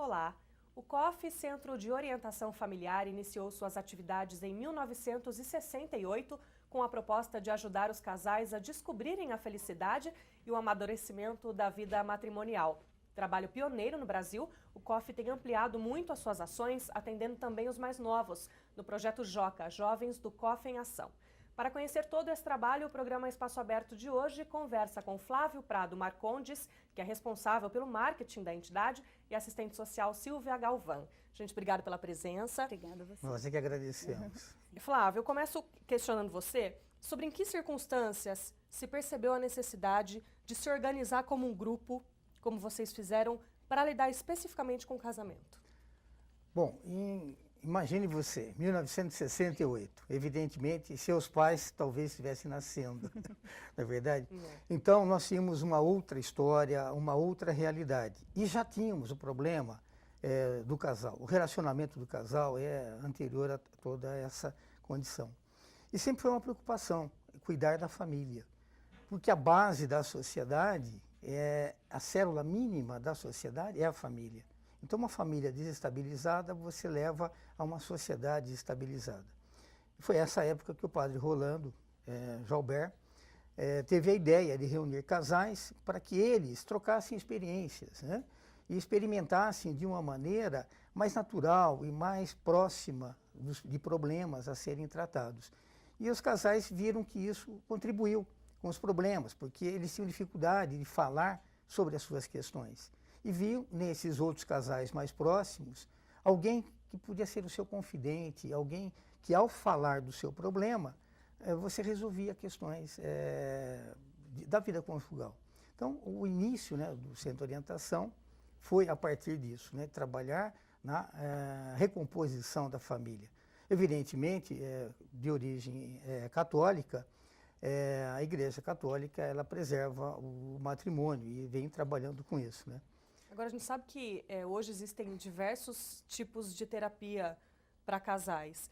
Olá! O COF, Centro de Orientação Familiar, iniciou suas atividades em 1968 com a proposta de ajudar os casais a descobrirem a felicidade e o amadurecimento da vida matrimonial. Trabalho pioneiro no Brasil, o COF tem ampliado muito as suas ações, atendendo também os mais novos, no projeto JOCA, Jovens do COF em Ação. Para conhecer todo esse trabalho, o programa Espaço Aberto de hoje conversa com Flávio Prado Marcondes, que é responsável pelo marketing da entidade, e assistente social Silvia Galvão. Gente, obrigada pela presença. Obrigada a você. Nós é que agradecemos. Flávio, eu começo questionando você sobre em que circunstâncias se percebeu a necessidade de se organizar como um grupo, como vocês fizeram, para lidar especificamente com o casamento. Bom, imagine você, 1968, evidentemente, seus pais talvez estivessem nascendo, não é verdade? Então, nós tínhamos uma outra história, uma outra realidade. E já tínhamos o problema do casal. O relacionamento do casal é anterior a toda essa condição. E sempre foi uma preocupação, cuidar da família. Porque a base da sociedade, a célula mínima da sociedade é a família. Então, uma família desestabilizada, você leva a uma sociedade estabilizada. Foi essa época que o padre Rolando Jalbert teve a ideia de reunir casais para que eles trocassem experiências, né? E experimentassem de uma maneira mais natural e mais próxima de problemas a serem tratados. E os casais viram que isso contribuiu com os problemas, porque eles tinham dificuldade de falar sobre as suas questões. E viu nesses outros casais mais próximos alguém que podia ser o seu confidente, alguém que ao falar do seu problema, você resolvia questões da vida conjugal. Então, o início, né, do Centro de Orientação foi a partir disso, né, trabalhar na recomposição da família. Evidentemente, de origem católica, a Igreja Católica ela preserva o matrimônio e vem trabalhando com isso, né? Agora, a gente sabe que hoje existem diversos tipos de terapia para casais,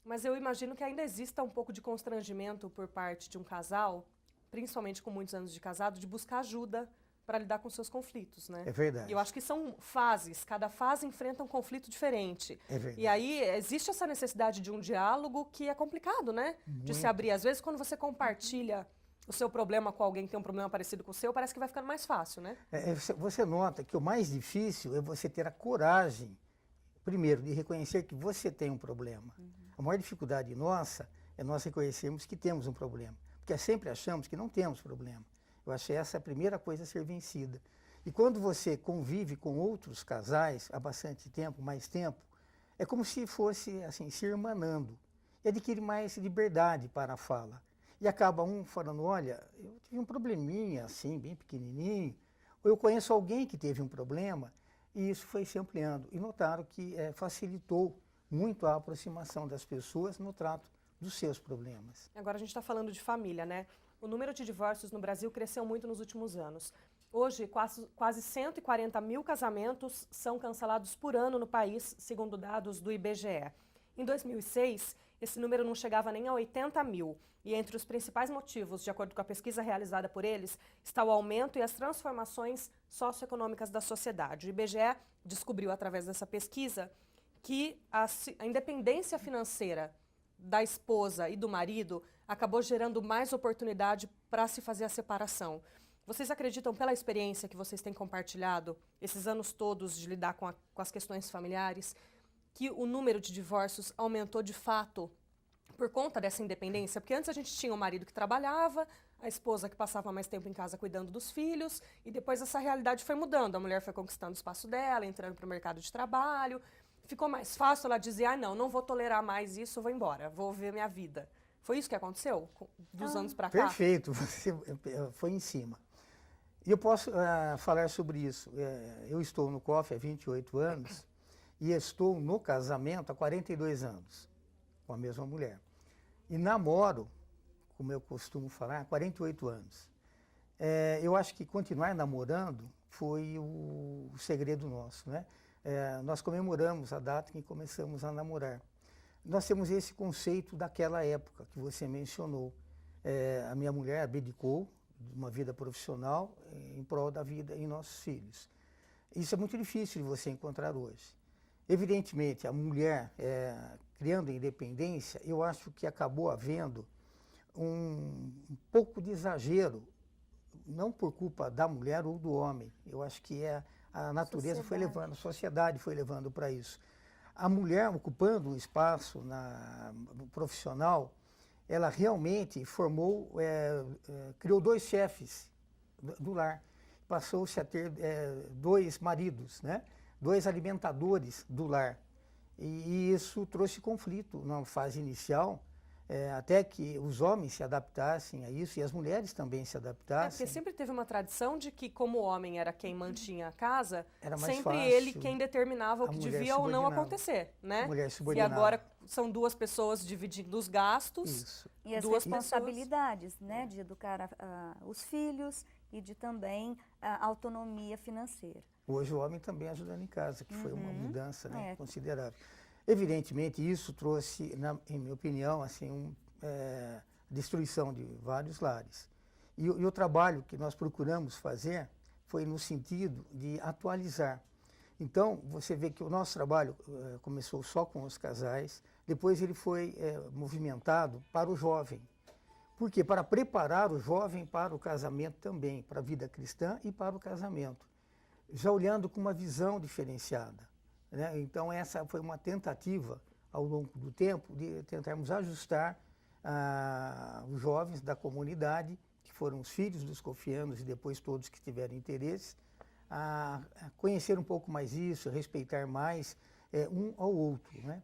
mas eu imagino que ainda exista um pouco de constrangimento por parte de um casal, principalmente com muitos anos de casado, de buscar ajuda para lidar com seus conflitos, né? É verdade. E eu acho que são fases, cada fase enfrenta um conflito diferente. É verdade. E aí existe essa necessidade de um diálogo que é complicado, né? Muito. De se abrir. Às vezes, quando você compartilha o seu problema com alguém que tem um problema parecido com o seu, parece que vai ficando mais fácil, né? Você nota que o mais difícil é você ter a coragem, primeiro, de reconhecer que você tem um problema. A maior dificuldade nossa é nós reconhecermos que temos um problema, porque sempre achamos que não temos problema. Eu acho que essa é a primeira coisa a ser vencida. E quando você convive com outros casais há bastante tempo, mais tempo, é como se fosse assim, se irmanando. E adquire mais liberdade para a fala. E acaba um falando, olha, eu tive um probleminha assim, bem pequenininho, ou eu conheço alguém que teve um problema, e isso foi se ampliando. E notaram que facilitou muito a aproximação das pessoas no trato dos seus problemas. Agora a gente está falando de família, né? O número de divórcios no Brasil cresceu muito nos últimos anos. Hoje, quase 140 mil casamentos são cancelados por ano no país, segundo dados do IBGE. Em 2006, esse número não chegava nem a 80 mil. E entre os principais motivos, de acordo com a pesquisa realizada por eles, está o aumento e as transformações socioeconômicas da sociedade. O IBGE descobriu, através dessa pesquisa, que a independência financeira da esposa e do marido acabou gerando mais oportunidade para se fazer a separação. Vocês acreditam, pela experiência que vocês têm compartilhado, esses anos todos de lidar com as questões familiares, que o número de divórcios aumentou de fato por conta dessa independência? Porque antes a gente tinha o marido que trabalhava, a esposa que passava mais tempo em casa cuidando dos filhos, e depois essa realidade foi mudando. A mulher foi conquistando o espaço dela, entrando para o mercado de trabalho. Ficou mais fácil ela dizer, não vou tolerar mais isso, vou embora, vou ver minha vida. Foi isso que aconteceu dos anos para cá? Perfeito, você foi em cima. E eu posso falar sobre isso. Eu estou no COF há 28 anos e estou no casamento há 42 anos com a mesma mulher. E namoro, como eu costumo falar, há 48 anos. Eu acho que continuar namorando foi o segredo nosso, né? Nós comemoramos a data em que começamos a namorar. Nós temos esse conceito daquela época que você mencionou. A minha mulher abdicou de uma vida profissional em prol da vida em nossos filhos. Isso é muito difícil de você encontrar hoje. Evidentemente, a mulher criando independência, eu acho que acabou havendo um pouco de exagero, não por culpa da mulher ou do homem. Eu acho que a natureza foi levando, a sociedade foi levando para isso. A mulher ocupando um espaço no profissional, ela realmente criou 2 chefes do lar. Passou-se a ter 2 maridos, né? 2 alimentadores do lar. E isso trouxe conflito na fase inicial, até que os homens se adaptassem a isso e as mulheres também se adaptassem. Porque sempre teve uma tradição de que, como o homem era quem mantinha a casa, Era mais sempre fácil. ele quem determinava o que mulher devia ou não subordinava. acontecer, né? A mulher E subordinava. agora são 2 pessoas dividindo os gastos. Isso. E as 2 responsabilidades, né, de educar os filhos e de também a autonomia financeira. Hoje o homem também ajudando em casa, que foi uma mudança, né, É. considerável. Evidentemente, isso trouxe, em minha opinião, assim, destruição de vários lares. E o trabalho que nós procuramos fazer foi no sentido de atualizar. Então, você vê que o nosso trabalho começou só com os casais, depois ele foi movimentado para o jovem. Por quê? Para preparar o jovem para o casamento também, para a vida cristã e para o casamento, já olhando com uma visão diferenciada, né? Então, essa foi uma tentativa, ao longo do tempo, de tentarmos ajustar os jovens da comunidade, que foram os filhos dos cofianos e depois todos que tiveram interesse, a conhecer um pouco mais isso, respeitar mais um ao outro, né?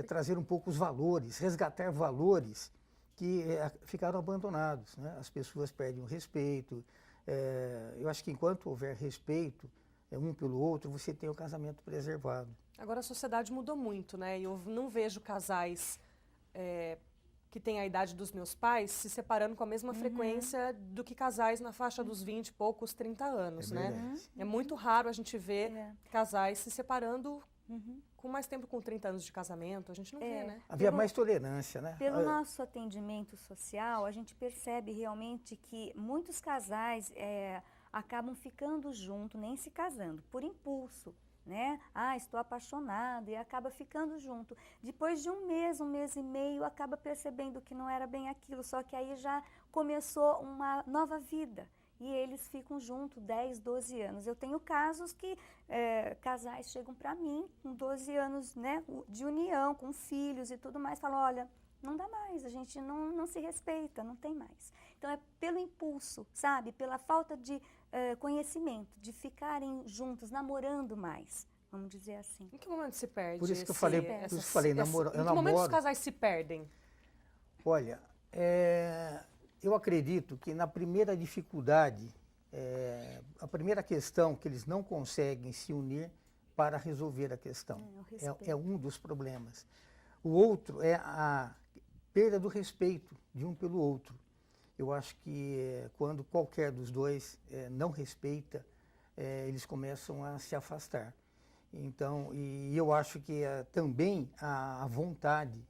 Trazer um pouco os valores, resgatar valores que ficaram abandonados, né? As pessoas perdem o respeito. Eu acho que enquanto houver respeito um pelo outro, você tem o casamento preservado. Agora a sociedade mudou muito, né? Eu não vejo casais que têm a idade dos meus pais se separando com a mesma frequência do que casais na faixa dos 20 e poucos, 30 anos, né? Verdade. É muito raro a gente ver casais se separando com mais tempo, com 30 anos de casamento. A gente não vê, né? Havia mais tolerância, né? Pelo nosso atendimento social, a gente percebe realmente que muitos casais acabam ficando juntos, nem se casando, por impulso, né? Ah, estou apaixonado, e acaba ficando junto. Depois de um mês e meio, acaba percebendo que não era bem aquilo, só que aí já começou uma nova vida. E eles ficam juntos 10, 12 anos. Eu tenho casos que casais chegam para mim com 12 anos, né, de união, com filhos e tudo mais, falam, olha, não dá mais, a gente não se respeita, não tem mais. Então é pelo impulso, sabe, pela falta de conhecimento, de ficarem juntos, namorando mais, vamos dizer assim. Em que momento se perde? Por isso que eu falei, em eu que momento os namoro. casais se perdem? Olha, eu acredito que na primeira dificuldade, a primeira questão que eles não conseguem se unir para resolver a questão. É um dos problemas. O outro é a perda do respeito de um pelo outro. Eu acho que quando qualquer dos dois não respeita, eles começam a se afastar. Então, e eu acho que também a vontade.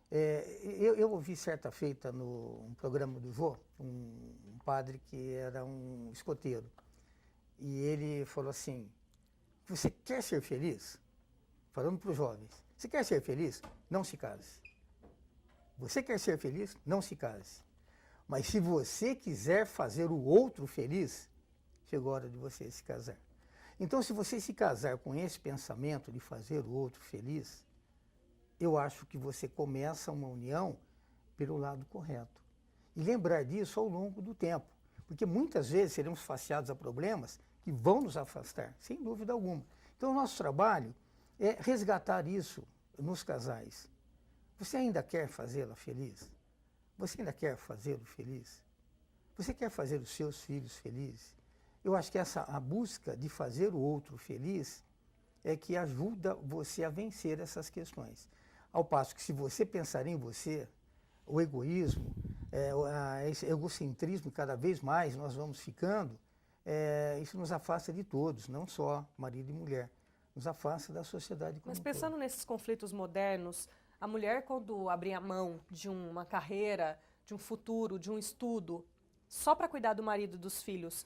Eu ouvi certa feita no programa do Vô, um padre que era um escoteiro. E ele falou assim, você quer ser feliz? Falando para os jovens, você quer ser feliz? Não se case. Você quer ser feliz? Não se case. Mas se você quiser fazer o outro feliz, chegou a hora de você se casar. Então, se você se casar com esse pensamento de fazer o outro feliz, eu acho que você começa uma união pelo lado correto. E lembrar disso ao longo do tempo. Porque muitas vezes seremos faceados a problemas que vão nos afastar, sem dúvida alguma. Então, o nosso trabalho é resgatar isso nos casais. Você ainda quer fazê-la feliz? Você ainda quer fazê-lo feliz? Você quer fazer os seus filhos felizes? Eu acho que a busca de fazer o outro feliz é que ajuda você a vencer essas questões. Ao passo que se você pensar em você, o egoísmo, esse egocentrismo, cada vez mais nós vamos ficando, isso nos afasta de todos, não só marido e mulher, nos afasta da sociedade como Mas um pensando todo. nesses conflitos modernos, a mulher, quando abrir a mão de uma carreira, de um futuro, de um estudo, só para cuidar do marido e dos filhos,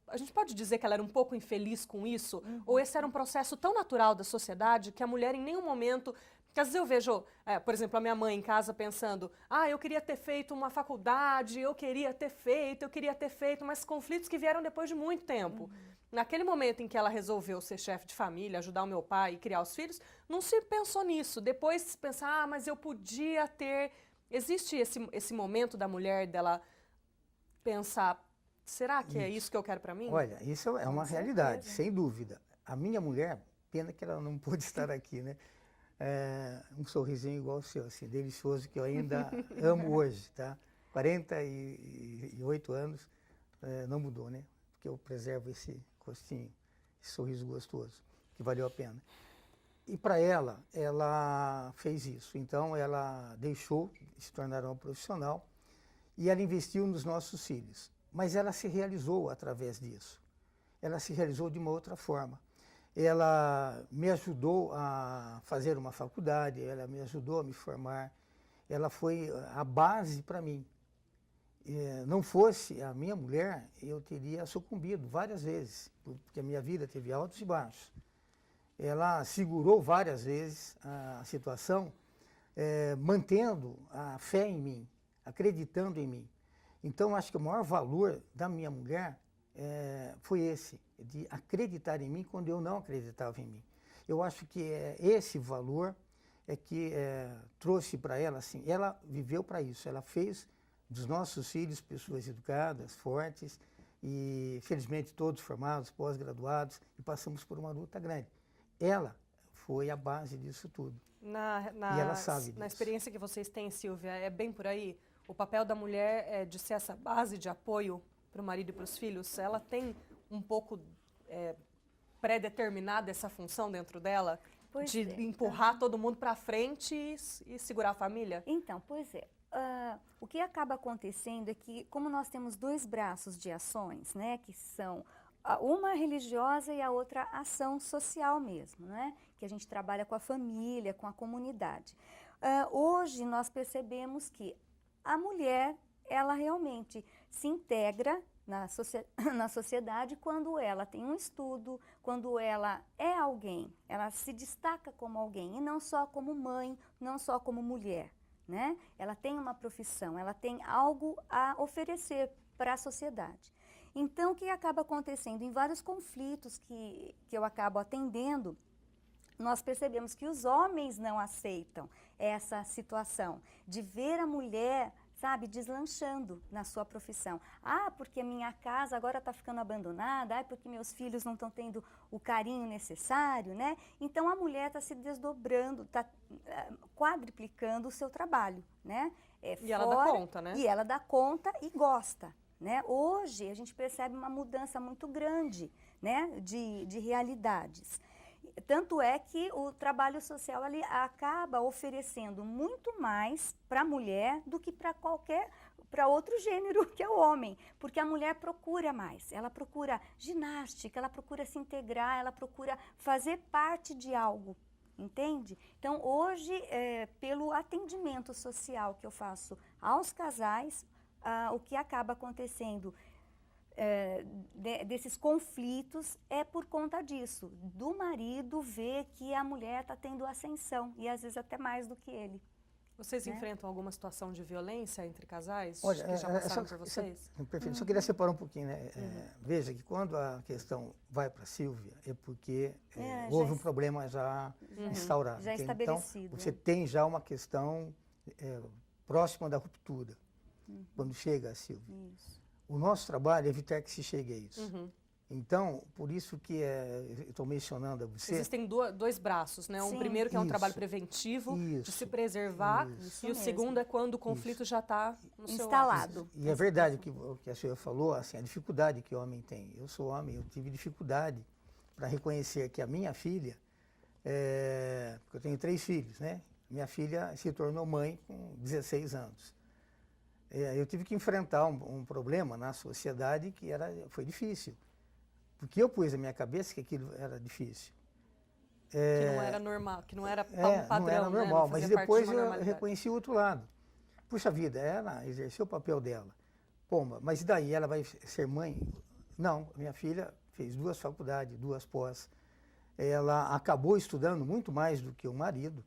a gente pode dizer que ela era um pouco infeliz com isso? Ou esse era um processo tão natural da sociedade que a mulher em nenhum momento... Porque às vezes eu vejo, por exemplo, a minha mãe em casa pensando, eu queria ter feito uma faculdade, eu queria ter feito, mas conflitos que vieram depois de muito tempo. Naquele momento em que ela resolveu ser chefe de família, ajudar o meu pai e criar os filhos, não se pensou nisso. Depois pensar, mas eu podia ter... Existe esse momento da mulher dela pensar, será que é isso que eu quero para mim? Olha, isso é uma realidade, sem dúvida. A minha mulher, pena que ela não pôde estar aqui, né? Um sorrisinho igual o seu, assim, delicioso, que eu ainda amo hoje, tá? 48 anos, não mudou, né? Porque eu preservo esse rostinho, esse sorriso gostoso, que valeu a pena. E para ela fez isso. Então, ela deixou de se tornar uma profissional e ela investiu nos nossos filhos. Mas ela se realizou através disso. Ela se realizou de uma outra forma. Ela me ajudou a fazer uma faculdade, ela me ajudou a me formar. Ela foi a base para mim. Não fosse a minha mulher, eu teria sucumbido várias vezes, porque a minha vida teve altos e baixos. Ela segurou várias vezes a situação, mantendo a fé em mim, acreditando em mim. Então, acho que o maior valor da minha mulher foi esse, de acreditar em mim quando eu não acreditava em mim. Eu acho que esse valor que trouxe para ela, assim, ela viveu para isso, ela fez dos nossos filhos pessoas educadas, fortes, e felizmente todos formados, pós-graduados, e passamos por uma luta grande. Ela foi a base disso tudo. E ela sabe disso. Na experiência que vocês têm, Silvia, é bem por aí? O papel da mulher é de ser essa base de apoio para o marido e para os filhos? Ela tem um pouco pré-determinada essa função dentro dela? Pois de empurrar todo mundo para frente e segurar a família? Então, pois é. O que acaba acontecendo é que, como nós temos dois braços de ações, né, que são uma religiosa e a outra ação social mesmo, né, que a gente trabalha com a família, com a comunidade. Hoje nós percebemos que a mulher, ela realmente se integra na sociedade quando ela tem um estudo, quando ela é alguém, ela se destaca como alguém, e não só como mãe, não só como mulher, né? Ela tem uma profissão, ela tem algo a oferecer para a sociedade. Então, o que acaba acontecendo? Em vários conflitos que eu acabo atendendo, nós percebemos que os homens não aceitam essa situação de ver a mulher, sabe, deslanchando na sua profissão. Porque a minha casa agora está ficando abandonada, porque meus filhos não estão tendo o carinho necessário, né? Então a mulher está se desdobrando, está quadriplicando o seu trabalho, né? E ela dá conta, né? E ela dá conta e gosta, né? Hoje a gente percebe uma mudança muito grande, né, de realidades. Tanto é que o trabalho social ali acaba oferecendo muito mais para a mulher do que para outro gênero, que é o homem. Porque a mulher procura mais, ela procura ginástica, ela procura se integrar, ela procura fazer parte de algo, entende? Então, hoje, pelo atendimento social que eu faço aos casais, o que acaba acontecendo desses conflitos é por conta disso, do marido ver que a mulher está tendo ascensão e às vezes até mais do que ele. Vocês enfrentam alguma situação de violência entre casais? Olha, que já passaram por vocês? Perfeito. Só queria separar um pouquinho, né? Veja que quando a questão vai para a Sílvia é porque houve um problema já instaurado. Já estabelecido. Então, você tem já uma questão próxima da ruptura, quando chega a Sílvia. Isso. O nosso trabalho é evitar que se chegue a isso. Então, por isso que eu estou mencionando a você... Existem dois braços, né? Sim. Um primeiro que é um trabalho preventivo, de se preservar, e o segundo é quando o conflito já está no seu instalado. E é verdade o que a senhora falou, assim, a dificuldade que o homem tem. Eu sou homem, eu tive dificuldade para reconhecer que a minha filha, porque eu tenho 3 filhos, né? Minha filha se tornou mãe com 16 anos. Eu tive que enfrentar um problema na sociedade que foi difícil. Porque eu pus na minha cabeça que aquilo era difícil. Que não era normal, que não era padrão, não era normal, né? mas depois eu reconheci o outro lado. Puxa vida, ela exerceu o papel dela. Pô, mas e daí? Ela vai ser mãe? Não, minha filha fez 2 faculdades, 2 pós. Ela acabou estudando muito mais do que o marido.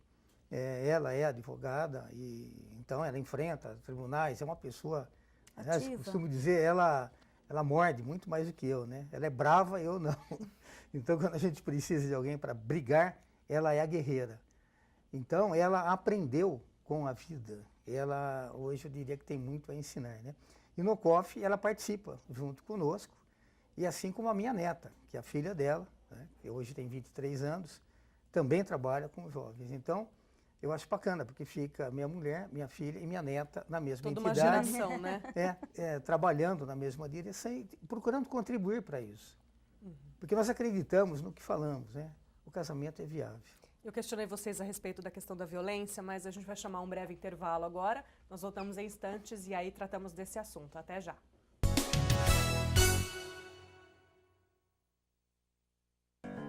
Ela é advogada, e então ela enfrenta tribunais, é uma pessoa, aliás, eu costumo dizer, ela morde muito mais do que eu, né? Ela é brava, eu não. Então, quando a gente precisa de alguém para brigar, ela é a guerreira. Então, ela aprendeu com a vida. Ela, hoje, eu diria que tem muito a ensinar, né? E no COF, ela participa junto conosco, e assim como a minha neta, que é a filha dela, né, que hoje tem 23 anos, também trabalha com jovens. Então, eu acho bacana, porque fica minha mulher, minha filha e minha neta na mesma Toda entidade. uma geração, né? Trabalhando na mesma direção e procurando contribuir para isso. Porque nós acreditamos no que falamos, né? O casamento é viável. Eu questionei vocês a respeito da questão da violência, mas a gente vai chamar um breve intervalo agora. Nós voltamos em instantes e aí tratamos desse assunto. Até já.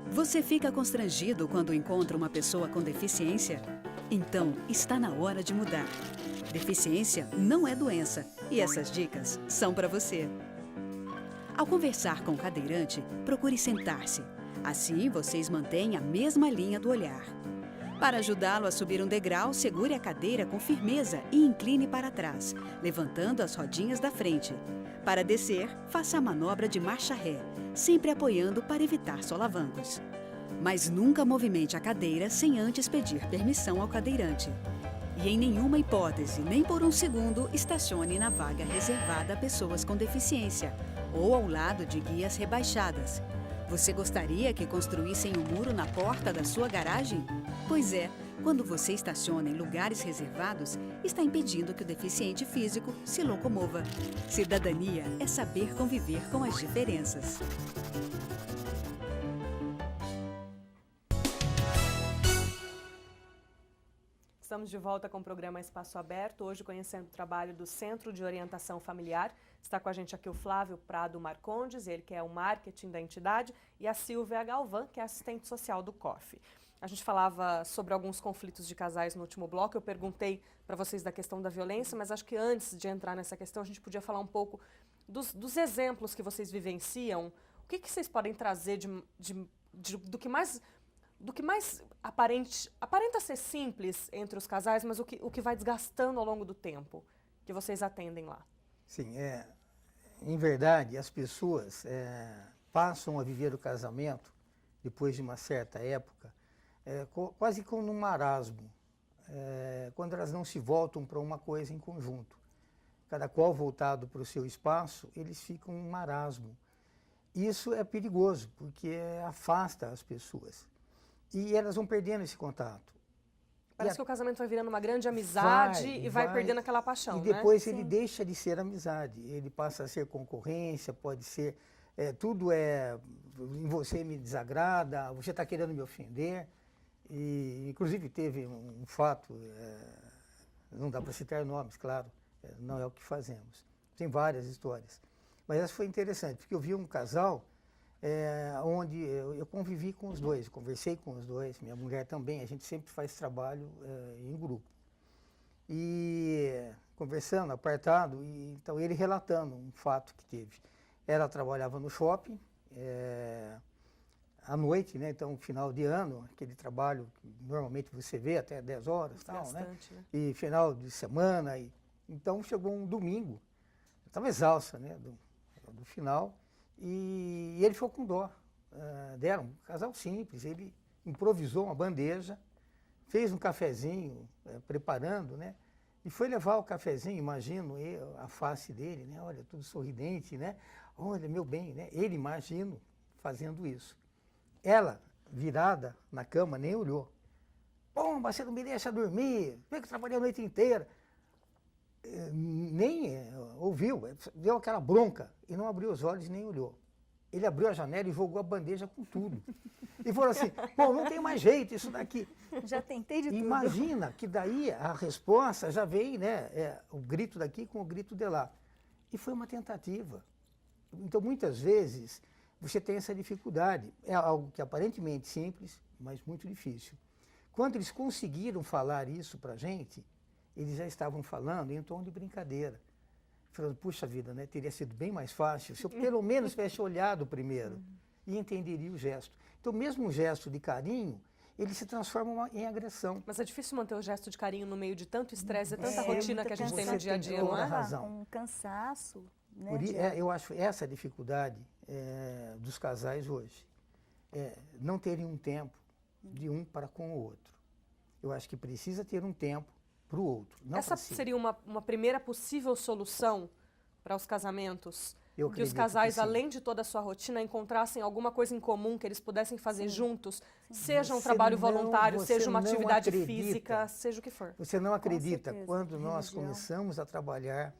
Você fica constrangido quando encontra uma pessoa com deficiência? Então, está na hora de mudar. Deficiência não é doença e essas dicas são para você. Ao conversar com o cadeirante, procure sentar-se. Assim, vocês mantêm a mesma linha do olhar. Para ajudá-lo a subir um degrau, segure a cadeira com firmeza e incline para trás, levantando as rodinhas da frente. Para descer, faça a manobra de marcha ré, sempre apoiando para evitar solavancos. Mas nunca movimente a cadeira sem antes pedir permissão ao cadeirante. E em nenhuma hipótese, nem por um segundo, estacione na vaga reservada a pessoas com deficiência ou ao lado de guias rebaixadas. Você gostaria que construíssem um muro na porta da sua garagem? Pois é, quando você estaciona em lugares reservados, está impedindo que o deficiente físico se locomova. Cidadania é saber conviver com as diferenças. Estamos de volta com o programa Espaço Aberto, hoje conhecendo o trabalho do Centro de Orientação Familiar. Está com a gente aqui o Flávio Prado Marcondes, ele que é o marketing da entidade, e a Silvia Galvão, que é assistente social do COF. A gente falava sobre alguns conflitos de casais no último bloco, eu perguntei para vocês da questão da violência, mas acho que antes de entrar nessa questão, a gente podia falar um pouco dos exemplos que vocês vivenciam. O que vocês podem trazer do que mais aparenta ser simples entre os casais, mas o que vai desgastando ao longo do tempo, que vocês atendem lá? Sim, em verdade, as pessoas passam a viver o casamento, depois de uma certa época, quase como num marasmo, quando elas não se voltam para uma coisa em conjunto. Cada qual voltado para o seu espaço, eles ficam um marasmo. Isso é perigoso, porque afasta as pessoas. E elas vão perdendo esse contato. Parece que o casamento vai virando uma grande amizade e vai perdendo aquela paixão, e depois, né? Ele deixa de ser amizade, ele passa a ser concorrência, pode ser, tudo em você me desagrada, você está querendo me ofender. E, inclusive, teve um fato, não dá para citar nomes, claro, não é o que fazemos. Tem várias histórias. Mas essa foi interessante, porque eu vi um casal onde eu convivi com os dois, conversei com os dois, minha mulher também, a gente sempre faz trabalho em grupo. E conversando, apartado, então ele relatando um fato que teve. Ela trabalhava no shopping, à noite, né? Então, final de ano, aquele trabalho que normalmente você vê até 10 horas, tal, né? E final de semana. Então, chegou um domingo, eu estava exausta, né? Do final. E ele ficou com dó. Deram um casal simples, ele improvisou uma bandeja, fez um cafezinho, preparando, né? E foi levar o cafezinho, imagino a face dele, né? Olha, tudo sorridente, né? Olha, meu bem, né? Ele, imagino, fazendo isso. Ela, virada na cama, nem olhou. Pomba, você não me deixa dormir, vê que eu trabalhei a noite inteira. Nem ouviu, deu aquela bronca e não abriu os olhos nem olhou. Ele abriu a janela e jogou a bandeja com tudo. E falou assim, pô, não tem mais jeito isso daqui. Já tentei de tudo. Imagina que daí a resposta já veio, né, o grito daqui com o grito de lá. E foi uma tentativa. Então, muitas vezes, você tem essa dificuldade. É algo que aparentemente simples, mas muito difícil. Quando eles conseguiram falar isso para a gente, eles já estavam falando em tom de brincadeira. falando, puxa vida, né? Teria sido bem mais fácil se eu pelo menos tivesse olhado primeiro e entenderia o gesto. Então, mesmo um gesto de carinho, ele se transforma em agressão. Mas é difícil manter o gesto de carinho no meio de tanto estresse, tanta É, rotina que a gente tem no dia a dia, não é? razão. Um cansaço, né? Eu acho essa a dificuldade dos casais hoje. Não terem um tempo de um para com o outro. Eu acho que precisa ter um tempo para o outro. Não Essa para si. seria uma primeira possível solução para os casamentos? Eu Que os acredito casais, sim. além de toda a sua rotina, encontrassem alguma coisa em comum que eles pudessem fazer juntos, seja um Você trabalho não- voluntário, você seja uma não atividade acredita. física, seja o que for. Você não acredita, certeza. quando nós Religião. começamos a trabalhar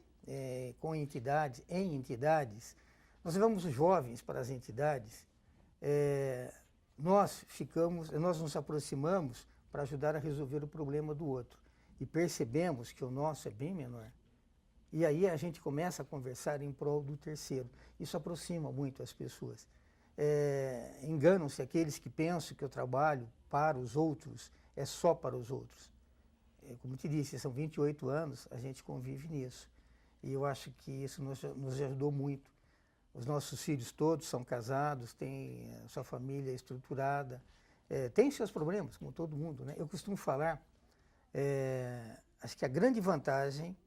com entidades, em entidades, nós levamos os jovens para as entidades, nós nos aproximamos para ajudar a resolver o problema do outro. E percebemos que o nosso é bem menor. E aí a gente começa a conversar em prol do terceiro. Isso aproxima muito as pessoas. Enganam-se aqueles que pensam que o trabalho para os outros é só para os outros. Como te disse, são 28 anos, a gente convive nisso. E eu acho que isso nos ajudou muito. Os nossos filhos todos são casados, têm a sua família estruturada, têm seus problemas, como todo mundo, né? Eu costumo falar, acho que a grande vantagem,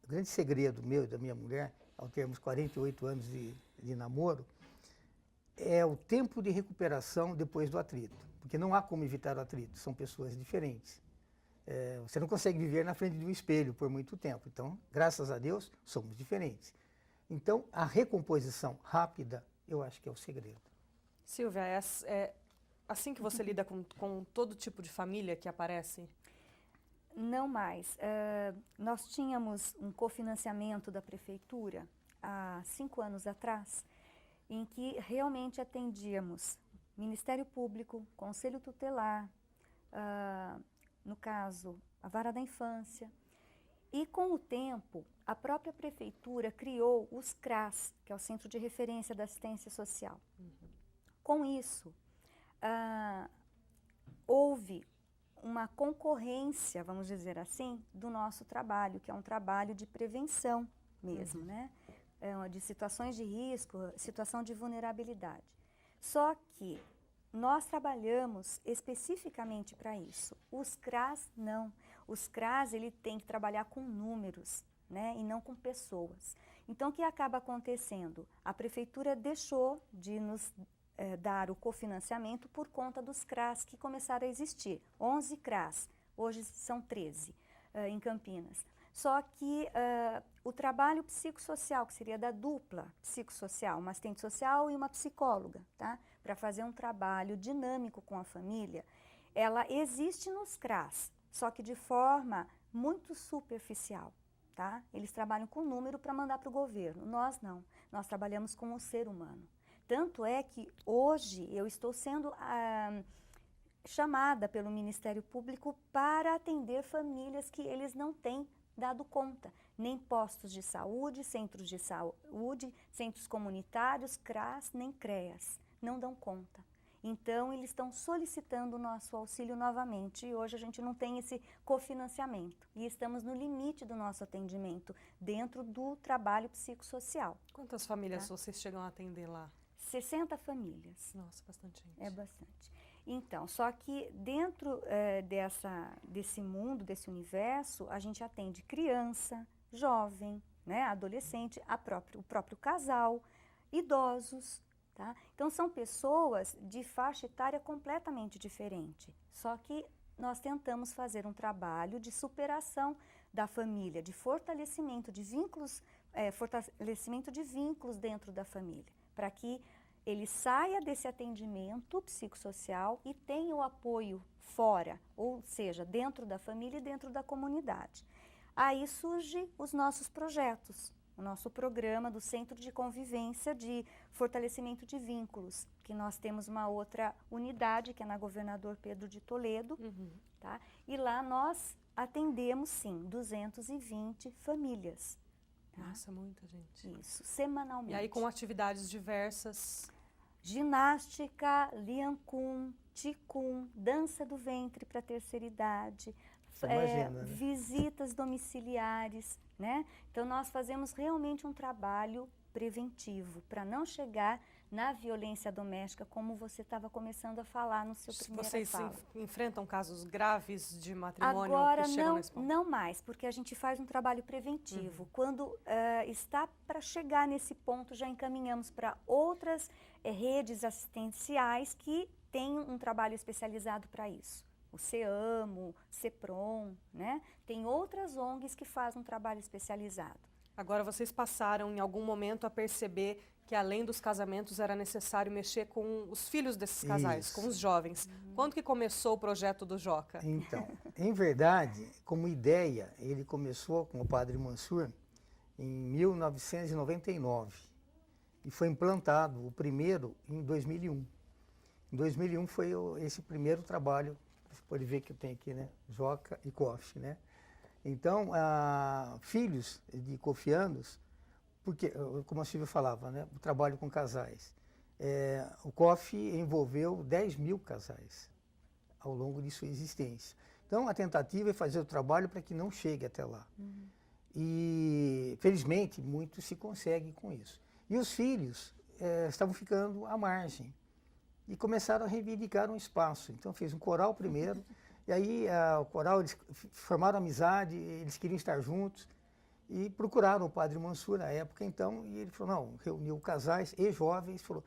o grande segredo meu e da minha mulher, ao termos 48 anos de namoro, é o tempo de recuperação depois do atrito. Porque não há como evitar o atrito, são pessoas diferentes. Você não consegue viver na frente de um espelho por muito tempo. Então, graças a Deus, somos diferentes. Então, a recomposição rápida, eu acho que é o segredo. Silvia, é assim que você lida com todo tipo de família que aparece? Não mais. Nós tínhamos um cofinanciamento da prefeitura há 5 anos atrás, em que realmente atendíamos Ministério Público, Conselho Tutelar, no caso, a Vara da Infância. E com o tempo, a própria prefeitura criou os CRAS, que é o Centro de Referência da Assistência Social. Com isso, houve uma concorrência, vamos dizer assim, do nosso trabalho, que é um trabalho de prevenção mesmo, né? De situações de risco, situação de vulnerabilidade. Só que nós trabalhamos especificamente para isso. Os CRAS, não. Os CRAS, ele tem que trabalhar com números, né? E não com pessoas. Então, o que acaba acontecendo? A prefeitura deixou de nos dar o cofinanciamento por conta dos CRAS que começaram a existir. 11 CRAS, hoje são 13 em Campinas. Só que o trabalho psicossocial, que seria da dupla psicossocial, uma assistente social e uma psicóloga, tá? Para fazer um trabalho dinâmico com a família, ela existe nos CRAS, só que de forma muito superficial, tá? Eles trabalham com número para mandar para o governo, nós não, nós trabalhamos com o ser humano. Tanto é que hoje eu estou sendo chamada pelo Ministério Público para atender famílias que eles não têm dado conta, nem postos de saúde, centros de saúde, centros comunitários, CRAS, nem CREAS, não dão conta. Então, eles estão solicitando o nosso auxílio novamente e hoje a gente não tem esse cofinanciamento e estamos no limite do nosso atendimento dentro do trabalho psicossocial. Quantas famílias vocês chegam a atender lá? 60 famílias. Nossa, bastante gente. É bastante. Então, só que dentro desse mundo, desse universo, a gente atende criança, jovem, né, adolescente, o próprio casal, idosos, tá? Então, são pessoas de faixa etária completamente diferente. Só que nós tentamos fazer um trabalho de superação da família, de fortalecimento de vínculos dentro da família, para que ele saia desse atendimento psicossocial e tenha o apoio fora, ou seja, dentro da família e dentro da comunidade. Aí surgem os nossos projetos, o nosso programa do Centro de Convivência de Fortalecimento de Vínculos, que nós temos uma outra unidade, que é na Governador Pedro de Toledo, tá? E lá nós atendemos, sim, 220 famílias. Tá? Nossa, muita gente. Isso, semanalmente. E aí com atividades diversas. Ginástica, liancum, ticum, dança do ventre para a terceira idade, Você imagina, né? visitas domiciliares, né? Então nós fazemos realmente um trabalho preventivo para não chegar na violência doméstica, como você estava começando a falar no seu primeiro Vocês fala. enfrentam casos graves de matrimônio Agora que chegam nesse ponto? não mais, porque a gente faz um trabalho preventivo. Quando está para chegar nesse ponto, já encaminhamos para outras redes assistenciais que têm um trabalho especializado para isso. O CEAMO, CEPROM, né? Tem outras ONGs que fazem um trabalho especializado. Agora, vocês passaram em algum momento a perceber que além dos casamentos era necessário mexer com os filhos desses casais, Isso. com os jovens. Quando que começou o projeto do Joca? Então, em verdade, como ideia, ele começou com o Padre Mansur em 1999 e foi implantado o primeiro em 2001. Em 2001 foi esse primeiro trabalho, você pode ver que eu tenho aqui, né? Joca e COF, né? Então, filhos de cofianos, porque, como a Silvia falava, né? O trabalho com casais. O COF envolveu 10 mil casais ao longo de sua existência. Então, a tentativa é fazer o trabalho para que não chegue até lá. E, felizmente, muito se consegue com isso. E os filhos estavam ficando à margem e começaram a reivindicar um espaço. Então, fez um coral primeiro, e aí o coral, eles formaram amizade, eles queriam estar juntos, e procuraram o Padre Mansur na época, então, e ele falou, não, reuniu casais e jovens, falou,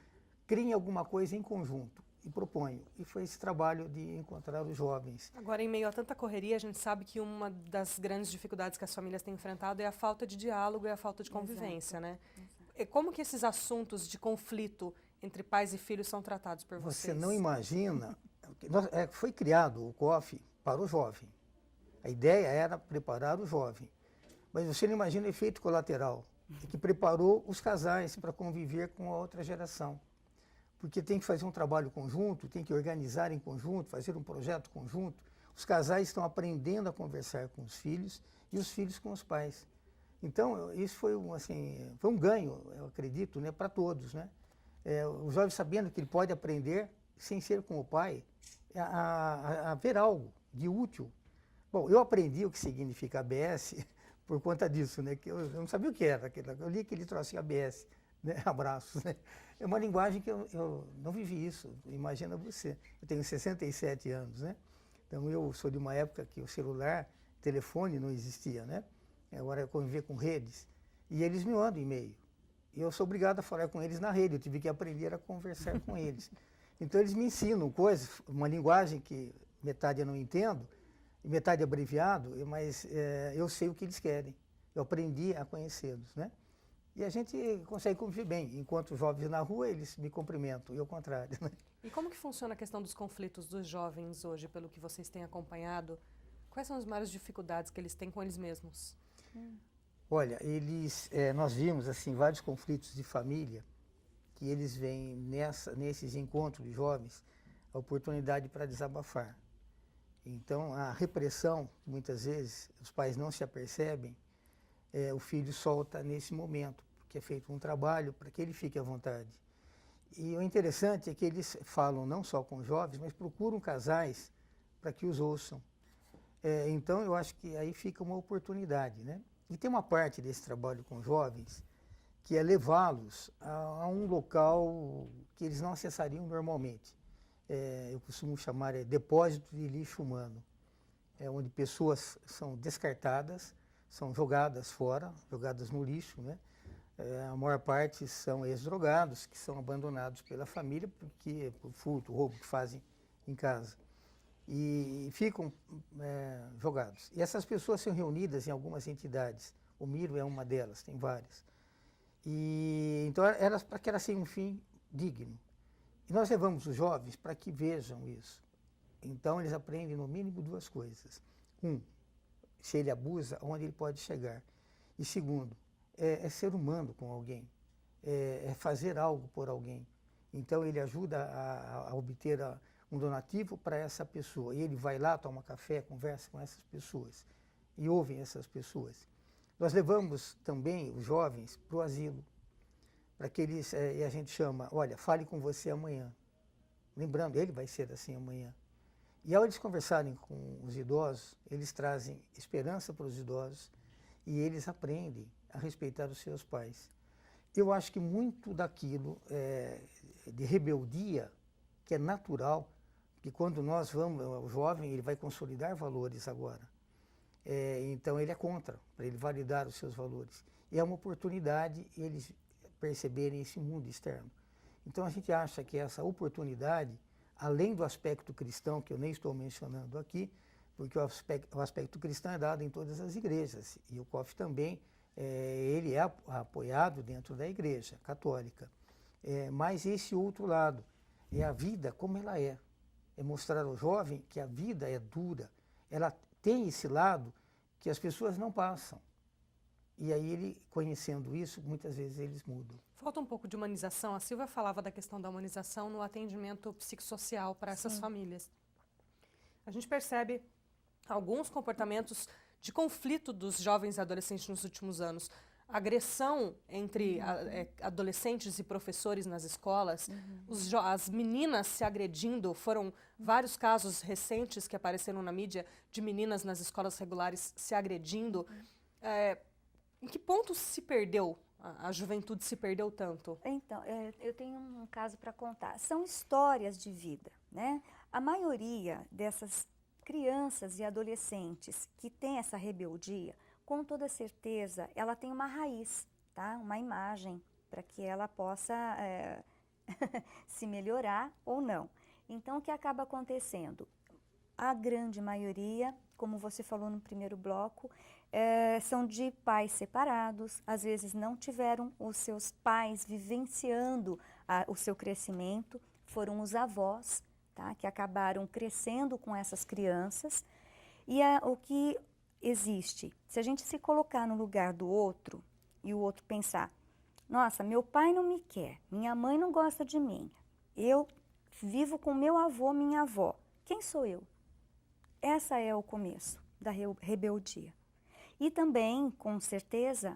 criem alguma coisa em conjunto, e proponho. E foi esse trabalho de encontrar os jovens. Agora, em meio a tanta correria, a gente sabe que uma das grandes dificuldades que as famílias têm enfrentado é a falta de diálogo e a falta de convivência, né? E como que esses assuntos de conflito entre pais e filhos são tratados por vocês? Você não imagina, foi criado o COF para o jovem. A ideia era preparar o jovem. Mas você não imagina o efeito colateral, que preparou os casais para conviver com a outra geração. Porque tem que fazer um trabalho conjunto, tem que organizar em conjunto, fazer um projeto conjunto. Os casais estão aprendendo a conversar com os filhos e os filhos com os pais. Então, isso foi foi um ganho, eu acredito, né, para todos, né? O jovem sabendo que ele pode aprender, sem ser com o pai, a ver algo de útil. Bom, eu aprendi o que significa ABS por conta disso, né? Que eu não sabia o que era. Eu li aquele troço ABS, né? Abraços, né? É uma linguagem que eu não vivi isso, imagina você. Eu tenho 67 anos, né? Então eu sou de uma época que o celular, telefone não existia, né? Agora eu conviver com redes. E eles me mandam e-mail. E eu sou obrigado a falar com eles na rede, eu tive que aprender a conversar com eles. Então eles me ensinam coisas, uma linguagem que metade eu não entendo, e metade é abreviado, mas eu sei o que eles querem. Eu aprendi a conhecê-los, né? E a gente consegue conviver bem. Enquanto os jovens na rua, eles me cumprimentam, e ao contrário, né? E como que funciona a questão dos conflitos dos jovens hoje, pelo que vocês têm acompanhado? Quais são as maiores dificuldades que eles têm com eles mesmos? Olha, nós vimos assim vários conflitos de família que eles veem nesses encontros de jovens a oportunidade para desabafar. Então, a repressão, muitas vezes, os pais não se apercebem, o filho solta nesse momento, porque é feito um trabalho para que ele fique à vontade. E o interessante é que eles falam não só com jovens, mas procuram casais para que os ouçam. Então, eu acho que aí fica uma oportunidade, né? E tem uma parte desse trabalho com jovens que é levá-los a um local que eles não acessariam normalmente. Eu costumo chamar depósito de lixo humano, onde pessoas são descartadas, são jogadas fora, jogadas no lixo, né? A maior parte são ex-drogados que são abandonados pela família por furto, roubo que fazem em casa. E ficam jogados. E essas pessoas são reunidas em algumas entidades. O Miro é uma delas, tem várias. E então para que elas tenham um fim digno. E nós levamos os jovens para que vejam isso. Então eles aprendem no mínimo duas coisas. Se ele abusa, onde ele pode chegar. E segundo, é ser humano com alguém, é fazer algo por alguém. Então ele ajuda a obter um donativo para essa pessoa. E ele vai lá, toma café, conversa com essas pessoas e ouvem essas pessoas. Nós levamos também os jovens para o asilo, para que eles, e a gente chama, olha, fale com você amanhã. Lembrando, ele vai ser assim amanhã. E ao eles conversarem com os idosos, eles trazem esperança para os idosos e eles aprendem a respeitar os seus pais. Eu acho que muito daquilo de rebeldia, que é natural, que quando nós vamos, o jovem ele vai consolidar valores agora. Então ele é contra, para ele validar os seus valores. E é uma oportunidade eles perceberem esse mundo externo. Então a gente acha que essa oportunidade, além do aspecto cristão, que eu nem estou mencionando aqui, porque o aspecto cristão é dado em todas as igrejas, e o COF também, ele é apoiado dentro da igreja católica. Mas esse outro lado, é a vida como ela é mostrar ao jovem que a vida é dura, ela tem esse lado que as pessoas não passam. E aí ele, conhecendo isso, muitas vezes eles mudam. Falta um pouco de humanização. A Silvia falava da questão da humanização no atendimento psicossocial para essas famílias. A gente percebe alguns comportamentos de conflito dos jovens e adolescentes nos últimos anos. Agressão entre adolescentes e professores nas escolas, as meninas se agredindo, foram vários casos recentes que apareceram na mídia de meninas nas escolas regulares se agredindo. Em que ponto se perdeu, a juventude se perdeu tanto? Então, eu tenho um caso para contar. São histórias de vida, né? A maioria dessas crianças e adolescentes que têm essa rebeldia, com toda certeza, ela tem uma raiz, tá? Uma imagem para que ela possa se melhorar ou não. Então, o que acaba acontecendo? A grande maioria, como você falou no primeiro bloco, são de pais separados, às vezes não tiveram os seus pais vivenciando o seu crescimento, foram os avós, tá? Que acabaram crescendo com essas crianças. E o que existe, se a gente se colocar no lugar do outro e o outro pensar, nossa, meu pai não me quer, minha mãe não gosta de mim, eu vivo com meu avô, minha avó, quem sou eu? Essa é o começo da rebeldia. E também, com certeza,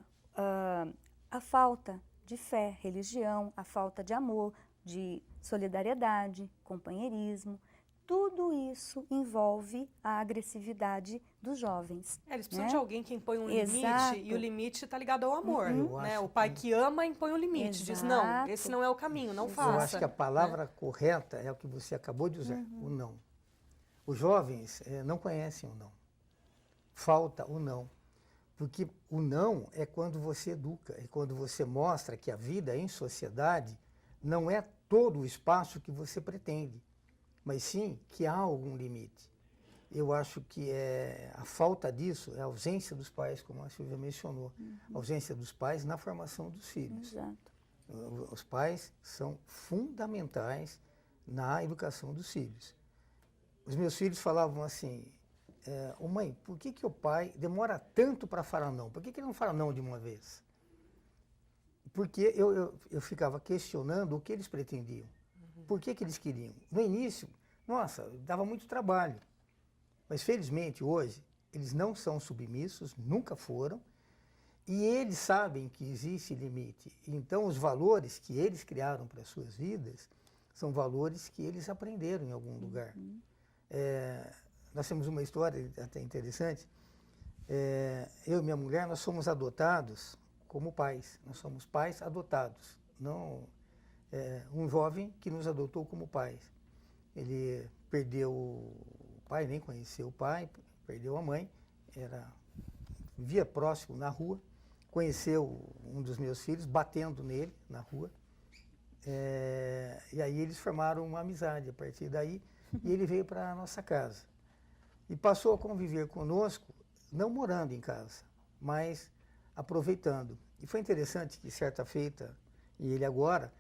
a falta de fé, religião, a falta de amor, de solidariedade, companheirismo. Tudo isso envolve a agressividade dos jovens. Eles precisam de alguém que impõe um limite, e o limite está ligado ao amor. Né? O pai que ama impõe um limite, diz, não, esse não é o caminho, não faça. Eu acho que a palavra correta é o que você acabou de usar, o não. Os jovens não conhecem o não. Falta o não. Porque o não é quando você educa, é quando você mostra que a vida em sociedade não é todo o espaço que você pretende, mas sim que há algum limite. Eu acho que a falta disso é a ausência dos pais, como a Silvia mencionou, a ausência dos pais na formação dos filhos. Exato. Os pais são fundamentais na educação dos filhos. Os meus filhos falavam assim, mãe, por que o pai demora tanto para falar não? Por que ele não fala não de uma vez? Porque eu ficava questionando o que eles pretendiam. Por que eles queriam? No início, nossa, dava muito trabalho. Mas felizmente hoje, eles não são submissos, nunca foram, e eles sabem que existe limite. Então os valores que eles criaram para as suas vidas são valores que eles aprenderam em algum lugar. Nós temos uma história até interessante. Eu e minha mulher, nós somos adotados como pais. Nós somos pais adotados. Não, um jovem que nos adotou como pais. Ele perdeu o pai, nem conheceu o pai, perdeu a mãe, vivia próximo na rua, conheceu um dos meus filhos batendo nele na rua. E aí eles formaram uma amizade a partir daí, e ele veio para a nossa casa. E passou a conviver conosco, não morando em casa, mas aproveitando. E foi interessante que certa feita, e ele agora,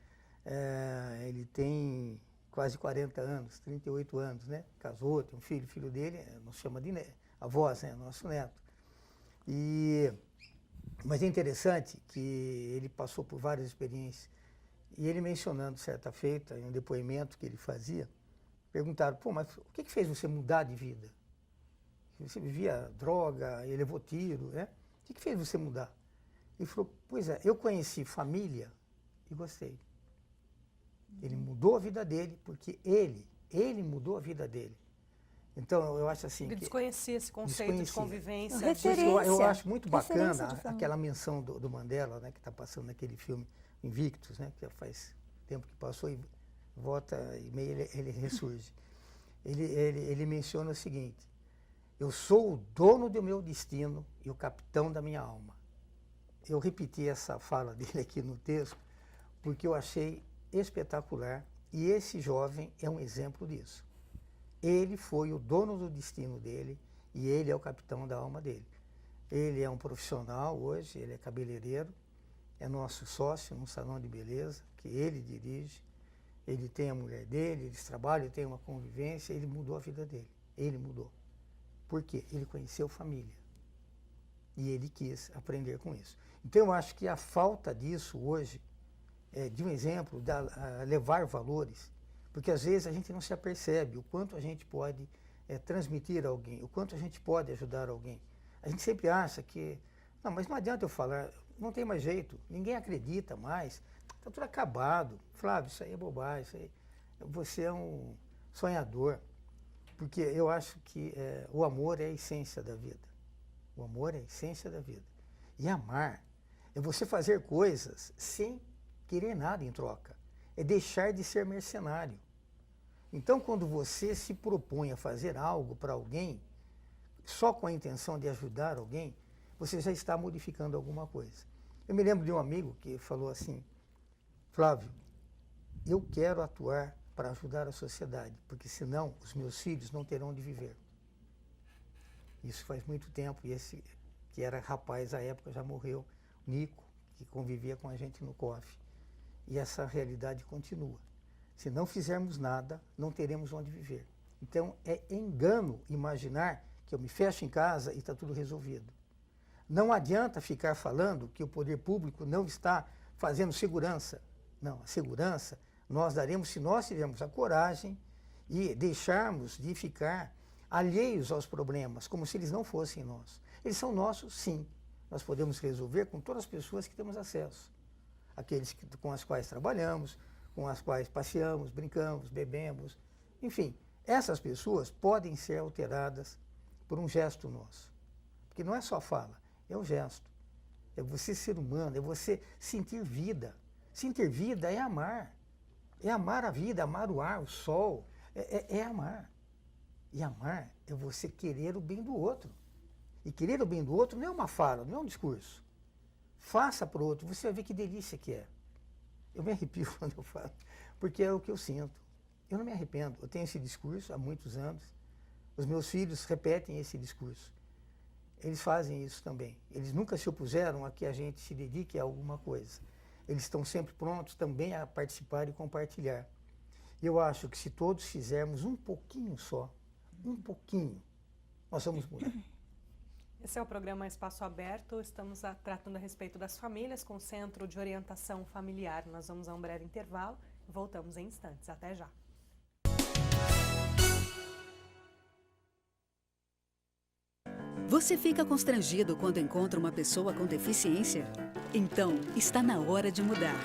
ele tem quase 40 anos, 38 anos, né? Casou, tem um filho, o filho dele nos chama de avós, né? Nosso neto. Mas é interessante que ele passou por várias experiências. E ele mencionando certa feita, em um depoimento que ele fazia, perguntaram, pô, mas o que fez você mudar de vida? Você vivia droga, ele levou tiro, né? O que fez você mudar? Ele falou, pois é, eu conheci família e gostei. Ele mudou a vida dele, porque ele mudou a vida dele. Então, eu acho assim... Ele que desconhecia esse conceito de convivência. Eu acho muito bacana Referência aquela menção do Mandela, né, que está passando naquele filme Invictus, né, que já faz tempo que passou e volta e meio ele ressurge. Ele menciona o seguinte: eu sou o dono do meu destino e o capitão da minha alma. Eu repeti essa fala dele aqui no texto porque eu achei espetacular e esse jovem é um exemplo disso. Ele foi o dono do destino dele e ele é o capitão da alma dele. Ele é um profissional hoje, ele é cabeleireiro, é nosso sócio num salão de beleza que ele dirige. Ele tem a mulher dele, eles trabalham, tem uma convivência, ele mudou a vida dele. Ele mudou. Por quê? Ele conheceu família. E ele quis aprender com isso. Então, eu acho que a falta disso hoje, de um exemplo, levar valores, porque às vezes a gente não se apercebe o quanto a gente pode transmitir a alguém, o quanto a gente pode ajudar alguém. A gente sempre acha que, não, mas não adianta eu falar, não tem mais jeito, ninguém acredita mais, está tudo acabado. Flávio, isso aí é bobagem, isso aí, você é um sonhador. Porque eu acho que o amor é a essência da vida. O amor é a essência da vida. E amar é você fazer coisas sem querer nada em troca. É deixar de ser mercenário. Então, quando você se propõe a fazer algo para alguém, só com a intenção de ajudar alguém, você já está modificando alguma coisa. Eu me lembro de um amigo que falou assim: Flávio, eu quero atuar para ajudar a sociedade, porque senão os meus filhos não terão de viver. Isso faz muito tempo, e esse que era rapaz à época já morreu, Nico, que convivia com a gente no COF. E essa realidade continua. Se não fizermos nada, não teremos onde viver. Então é engano imaginar que eu me fecho em casa e está tudo resolvido. Não adianta ficar falando que o poder público não está fazendo segurança. Não, a segurança nós daremos se nós tivermos a coragem e deixarmos de ficar alheios aos problemas, como se eles não fossem nossos. Eles são nossos, sim. Nós podemos resolver com todas as pessoas que temos acesso. Aqueles com as quais trabalhamos, com as quais passeamos, brincamos, bebemos. Enfim, essas pessoas podem ser alteradas por um gesto nosso. Porque não é só fala, é um gesto. É você ser humano, é você sentir vida. Sentir vida é amar. É amar a vida, amar o ar, o sol. É amar. E amar é você querer o bem do outro. E querer o bem do outro não é uma fala, não é um discurso. Faça para o outro, você vai ver que delícia que é. Eu me arrepio quando eu falo, porque é o que eu sinto. Eu não me arrependo, eu tenho esse discurso há muitos anos. Os meus filhos repetem esse discurso. Eles fazem isso também. Eles nunca se opuseram a que a gente se dedique a alguma coisa. Eles estão sempre prontos também a participar e compartilhar. Eu acho que se todos fizermos um pouquinho só, um pouquinho, nós vamos mudar. Esse é o programa Espaço Aberto. Estamos tratando a respeito das famílias com o Centro de Orientação Familiar. Nós vamos a um breve intervalo e voltamos em instantes. Até já. Você fica constrangido quando encontra uma pessoa com deficiência? Então, está na hora de mudar.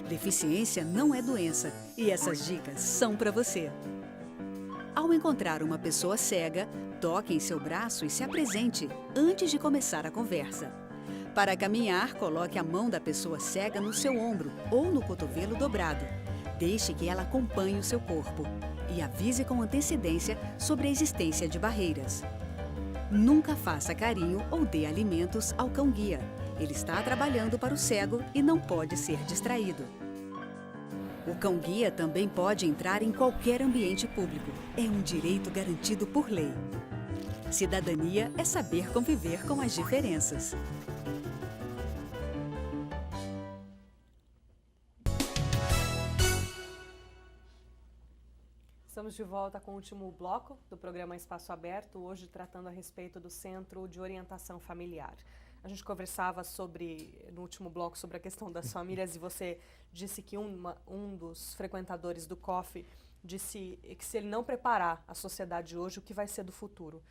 Deficiência não é doença e essas dicas são para você. Ao encontrar uma pessoa cega, toque em seu braço e se apresente antes de começar a conversa. Para caminhar, coloque a mão da pessoa cega no seu ombro ou no cotovelo dobrado. Deixe que ela acompanhe o seu corpo e avise com antecedência sobre a existência de barreiras. Nunca faça carinho ou dê alimentos ao cão-guia. Ele está trabalhando para o cego e não pode ser distraído. O cão-guia também pode entrar em qualquer ambiente público. É um direito garantido por lei. Cidadania é saber conviver com as diferenças. Estamos de volta com o último bloco do programa Espaço Aberto, hoje tratando a respeito do Centro de Orientação Familiar. A gente conversava no último bloco sobre a questão das famílias e você disse que um dos frequentadores do COF disse que se ele não preparar a sociedade hoje, o que vai ser do futuro?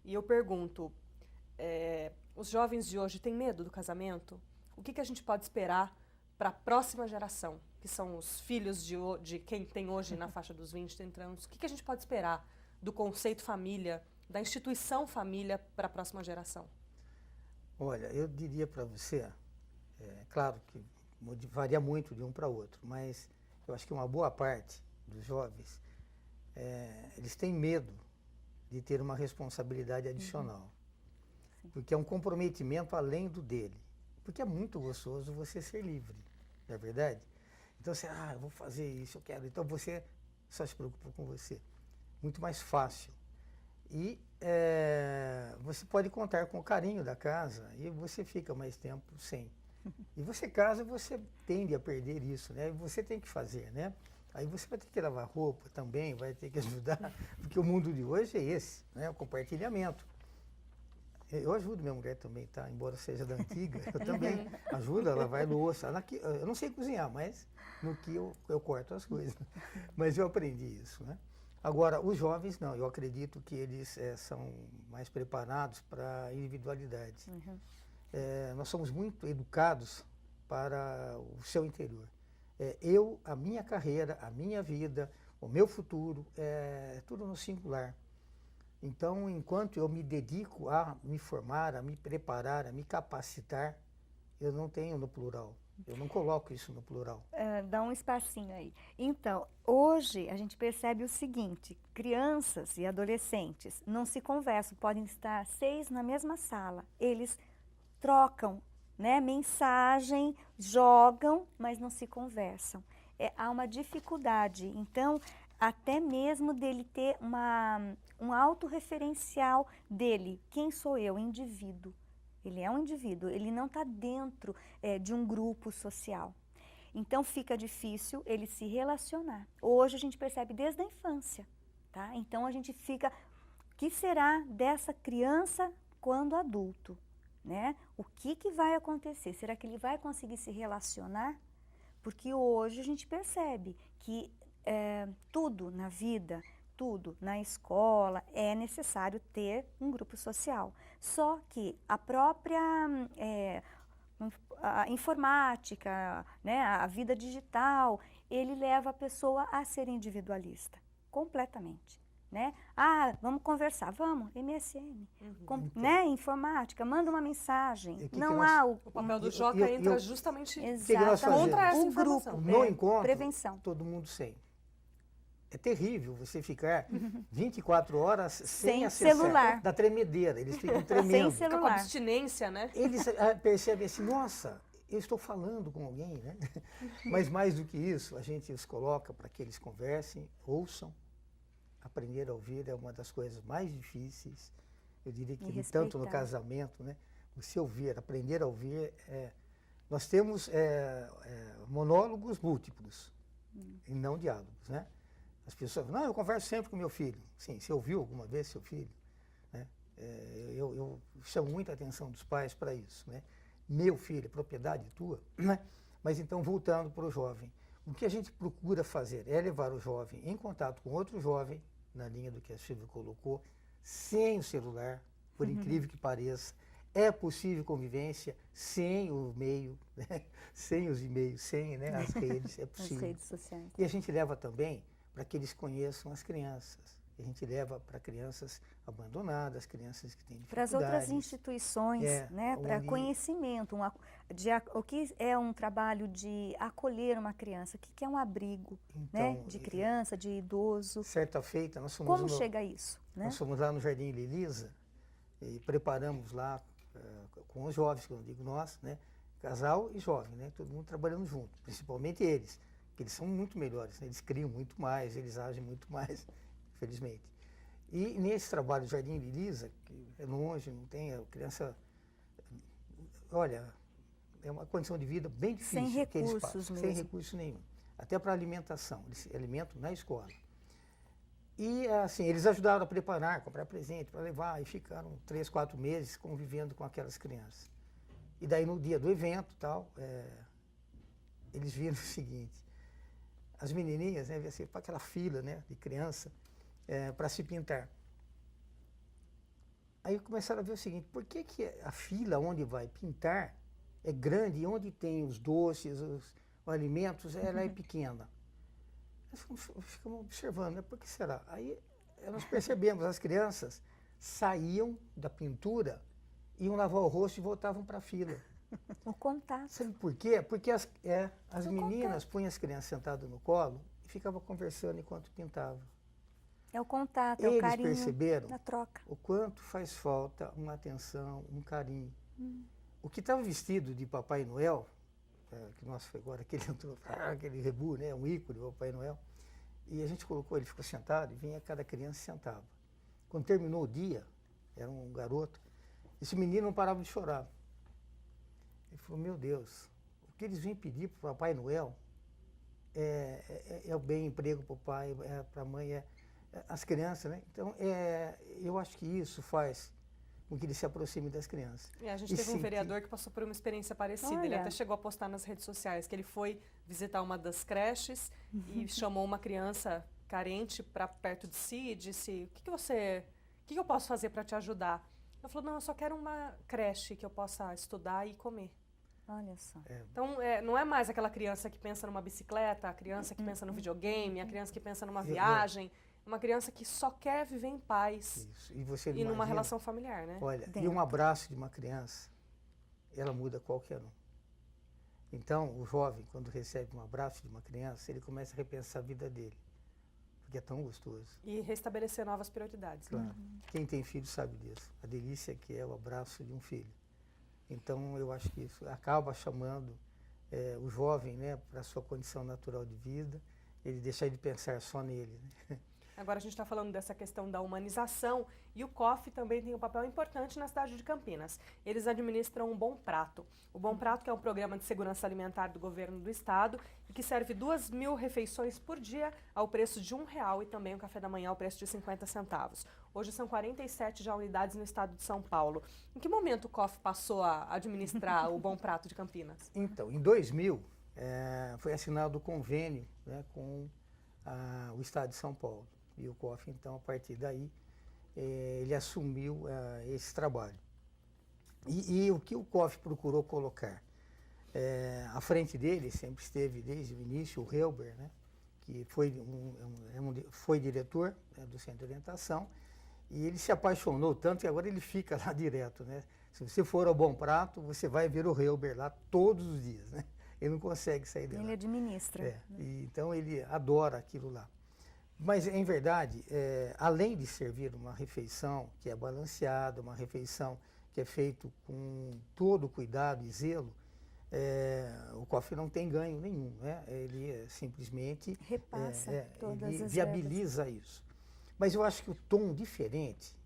E eu pergunto, os jovens de hoje têm medo do casamento? O que a gente pode esperar para a próxima geração, que são os filhos de quem tem hoje na faixa dos 20, 30 anos? O que a gente pode esperar do conceito família, da instituição família para a próxima geração? Olha, eu diria para você, claro que varia muito de um para outro, mas eu acho que uma boa parte dos jovens, eles têm medo de ter uma responsabilidade adicional. Porque é um comprometimento além do dele. Porque é muito gostoso você ser livre, não é verdade? Então você, eu vou fazer isso, eu quero. Então você só se preocupa com você. Muito mais fácil. E você pode contar com o carinho da casa e você fica mais tempo sem. E você casa, você tende a perder isso, né? E você tem que fazer, né? Aí você vai ter que lavar roupa também, vai ter que ajudar, porque o mundo de hoje é esse, né? O compartilhamento. Eu ajudo minha mulher também, tá? Embora seja da antiga, eu também ajudo a lavar louça. Eu não sei cozinhar, mas no que eu corto as coisas. Mas eu aprendi isso, né? Agora, os jovens não, eu acredito que eles são mais preparados para a individualidade. Nós somos muito educados para o seu interior. A minha carreira, a minha vida, o meu futuro, é tudo no singular. Então, enquanto eu me dedico a me formar, a me preparar, a me capacitar, eu não tenho no plural. Eu não coloco isso no plural. Dá um espacinho aí. Então, hoje a gente percebe o seguinte, crianças e adolescentes não se conversam, podem estar 6 na mesma sala. Eles trocam, né, mensagem, jogam, mas não se conversam. Há uma dificuldade, então, até mesmo dele ter um autorreferencial dele. Quem sou eu? Indivíduo. Ele é um indivíduo, ele não está dentro de um grupo social. Então fica difícil ele se relacionar. Hoje a gente percebe desde a infância, tá? Então a gente fica, o que será dessa criança quando adulto, né? O que vai acontecer? Será que ele vai conseguir se relacionar? Porque hoje a gente percebe que tudo na vida, tudo na escola, é necessário ter um grupo social. Só que a própria a informática, né, a vida digital, ele leva a pessoa a ser individualista, completamente. Né? Vamos conversar, vamos, MSN, né? Informática, manda uma mensagem. Não há o papel do Joca entra justamente contra essa informação. grupo, no encontro, prevenção. Todo mundo sem. É terrível você ficar 24 horas sem acessar. Celular. Da tremedeira, eles ficam tremendo. Sem celular. Fica com abstinência, né? Eles percebem assim, nossa, eu estou falando com alguém, né? Mas mais do que isso, a gente os coloca para que eles conversem, ouçam. Aprender a ouvir é uma das coisas mais difíceis, eu diria que tanto no casamento, né? Você ouvir, aprender a ouvir. Nós temos monólogos múltiplos e não diálogos, né? As pessoas falam, não, eu converso sempre com meu filho. Sim, você ouviu alguma vez seu filho? Né? Eu chamo muita atenção dos pais para isso, né? Meu filho, propriedade tua, né? Mas então, voltando para o jovem, o que a gente procura fazer é levar o jovem em contato com outro jovem, na linha do que a Silvia colocou, sem o celular, por incrível que pareça. É possível convivência sem o meio, né? Sem os e-mails, sem, né, as redes, é possível. As redes sociais. E a gente leva também para que eles conheçam as crianças. A gente leva para crianças abandonadas, crianças que têm dificuldades. Para as outras instituições, né? Para conhecimento. O que é um trabalho de acolher uma criança? O que é um abrigo, então, né? De criança, de idoso? Certa feita, nós fomos... Como chega a isso? Né? Nós fomos lá no Jardim Lelisa e preparamos lá com os jovens, que eu digo nós, né? Casal e jovem, né? Todo mundo trabalhando junto, principalmente eles, que eles são muito melhores, né? Eles criam muito mais, eles agem muito mais, infelizmente. E nesse trabalho do Jardim Lelisa, que é longe, não tem, a criança, olha, é uma condição de vida bem difícil. Sem recursos mesmo. Sem recurso nenhum, até para alimentação, eles se alimentam na escola. E assim, eles ajudaram a preparar, comprar presente para levar, e ficaram 3, 4 meses convivendo com aquelas crianças. E daí no dia do evento, tal, eles viram o seguinte, as menininhas, né, assim, para aquela fila, né, de criança, para se pintar. Aí começaram a ver o seguinte, por que a fila onde vai pintar é grande e onde tem os doces, os alimentos, ela é pequena? Nós ficamos observando, né, por que será? Aí nós percebemos, as crianças saíam da pintura, iam lavar o rosto e voltavam para a fila. O contato. Sabe por quê? Porque as O meninas punham as crianças sentadas no colo e ficavam conversando enquanto pintavam. É o contato, é Eles o carinho perceberam da troca. o quanto faz falta uma atenção, um carinho. O que estava vestido de Papai Noel, que nossa, foi agora que ele entrou, aquele rebu, né, um ícone, o Papai Noel, e a gente colocou, ele ficou sentado e vinha cada criança e sentava. Quando terminou o dia, era um garoto, esse menino não parava de chorar. Ele falou, meu Deus, o que eles vêm pedir para o Papai Noel é o bem emprego para o pai, para a mãe, as crianças, né? Então, eu acho que isso faz com que ele se aproxime das crianças. E a gente teve um vereador que passou por uma experiência parecida. Ele Olha. até chegou a postar nas redes sociais que ele foi visitar uma das creches e chamou uma criança carente para perto de si e disse: o que eu posso fazer para te ajudar? Ela falou: não, eu só quero uma creche que eu possa estudar e comer. Olha só. Então, não é mais aquela criança que pensa numa bicicleta, a criança que pensa no videogame, a criança que pensa numa viagem. Uma criança que só quer viver em paz. Isso. E você E numa imagina, relação familiar, né? olha, e Dentro. um abraço de uma criança, ela muda qualquer um. Então, o jovem, quando recebe um abraço de uma criança, ele começa a repensar a vida dele, porque é tão gostoso. E restabelecer novas prioridades. Claro. Quem tem filho sabe disso. A delícia que é o abraço de um filho. Então, eu acho que isso acaba chamando o jovem, né, para a sua condição natural de vida, ele deixar de pensar só nele, né? Agora a gente está falando dessa questão da humanização e o COF também tem um papel importante na cidade de Campinas. Eles administram o Bom Prato. O Bom Prato que é um programa de segurança alimentar do governo do estado e que serve 2.000 refeições por dia ao preço de R$1 e também o café da manhã ao preço de 50 centavos. Hoje são 47 já unidades no estado de São Paulo. Em que momento o COF passou a administrar o Bom Prato de Campinas? Então, em 2000, foi assinado o convênio, né, com o estado de São Paulo. E o COF, então, a partir daí, ele assumiu esse trabalho. E o que o COF procurou colocar? À frente dele sempre esteve, desde o início, o Helber, né, que foi diretor, né, do Centro de Orientação, e ele se apaixonou tanto que agora ele fica lá direto, né? Se você for ao Bom Prato, você vai ver o Helber lá todos os dias, né? Ele não consegue sair de lá. Ele administra. Então, ele adora aquilo lá. Mas, em verdade, além de servir uma refeição que é balanceada, uma refeição que é feita com todo cuidado e zelo, o COF não tem ganho nenhum, né? Ele simplesmente Repassa todas ele as viabiliza isso. Mas eu acho que o tom diferente,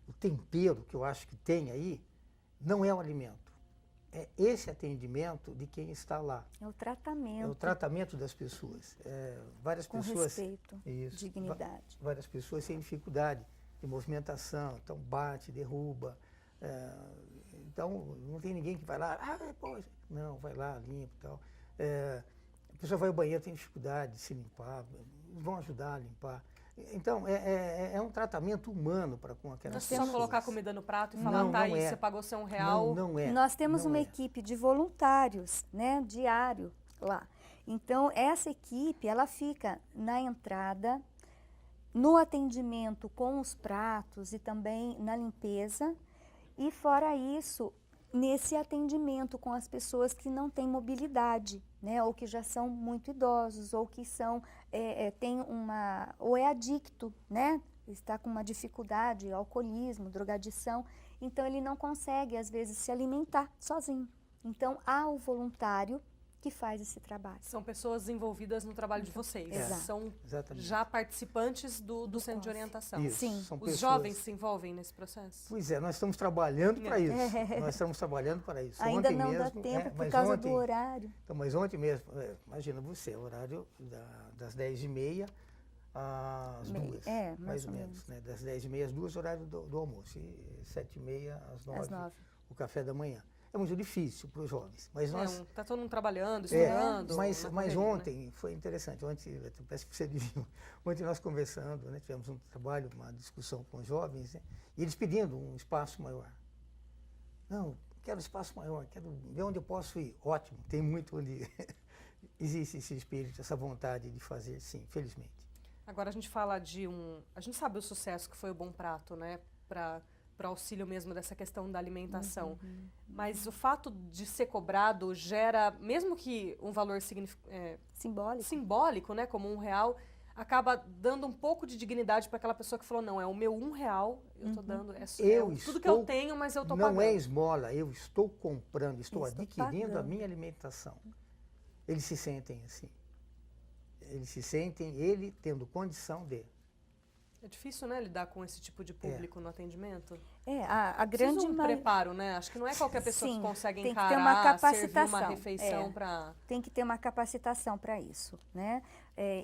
o tempero que eu acho que tem aí, não é o alimento. É esse atendimento de quem está lá. É o tratamento. É o tratamento das pessoas. Várias com pessoas, respeito, isso, dignidade. Várias pessoas têm dificuldade de movimentação, então bate, derruba. Então não tem ninguém que vai lá, poxa, não, vai lá, limpa e tal. A pessoa vai ao banheiro, tem dificuldade de se limpar, vão ajudar a limpar. Então, é um tratamento humano para com aquelas pessoas. Não é só colocar comida no prato e falar, Não, tá não aí, é. você pagou seu R$1. Não é. Nós temos não uma é. equipe de voluntários, né, diário lá. Então, essa equipe, ela fica na entrada, no atendimento com os pratos e também na limpeza. E, fora isso, nesse atendimento com as pessoas que não têm mobilidade, né, ou que já são muito idosos, ou que são, ou é adicto, né, está com uma dificuldade, alcoolismo, drogadição, então ele não consegue, às vezes, se alimentar sozinho. Então, há o voluntário que faz esse trabalho. São pessoas envolvidas no trabalho de vocês. Exato. São Exatamente. já participantes do centro de COF. orientação. Isso, Sim. são Os pessoas- jovens se envolvem nesse processo? Pois é, nós estamos trabalhando para isso. Nós estamos trabalhando para isso. Ainda Ontem não dá mesmo, tempo por mas causa ontem, do horário. Então, mas ontem mesmo, imagina você, o horário das 10h30 às 2h, mais ou menos. Né? Das 10h30 às 2h, horário do almoço. E 7h30 às 9h, Às 9h. o café da manhã. É muito difícil para os jovens, mas nós... Tá todo mundo trabalhando, estudando. Mas na correria, ontem foi interessante. Ontem, parece que você viu, ontem nós conversando, né, tivemos um trabalho, uma discussão com os jovens, né, e eles pedindo um espaço maior. Não, quero um espaço maior, quero ver onde eu posso ir. Ótimo, tem muito onde existe esse espírito, essa vontade de fazer, sim, felizmente. Agora a gente fala a gente sabe o sucesso que foi o Bom Prato, né, para auxílio mesmo dessa questão da alimentação. Mas o fato de ser cobrado gera, mesmo que um valor simbólico, né, como R$1, acaba dando um pouco de dignidade para aquela pessoa que falou, não, é o meu R$1, eu estou dando, tudo que eu tenho, mas eu estou pagando. Não é esmola, eu estou comprando, estou adquirindo a minha alimentação. Eles se sentem assim. Eles se sentem, ele tendo condição de. É difícil, né, lidar com esse tipo de público no atendimento? A grande preparo, né? Acho que não é qualquer pessoa que consegue tem encarar, que ter uma capacitação, servir uma refeição para... Tem que ter uma capacitação para isso, né?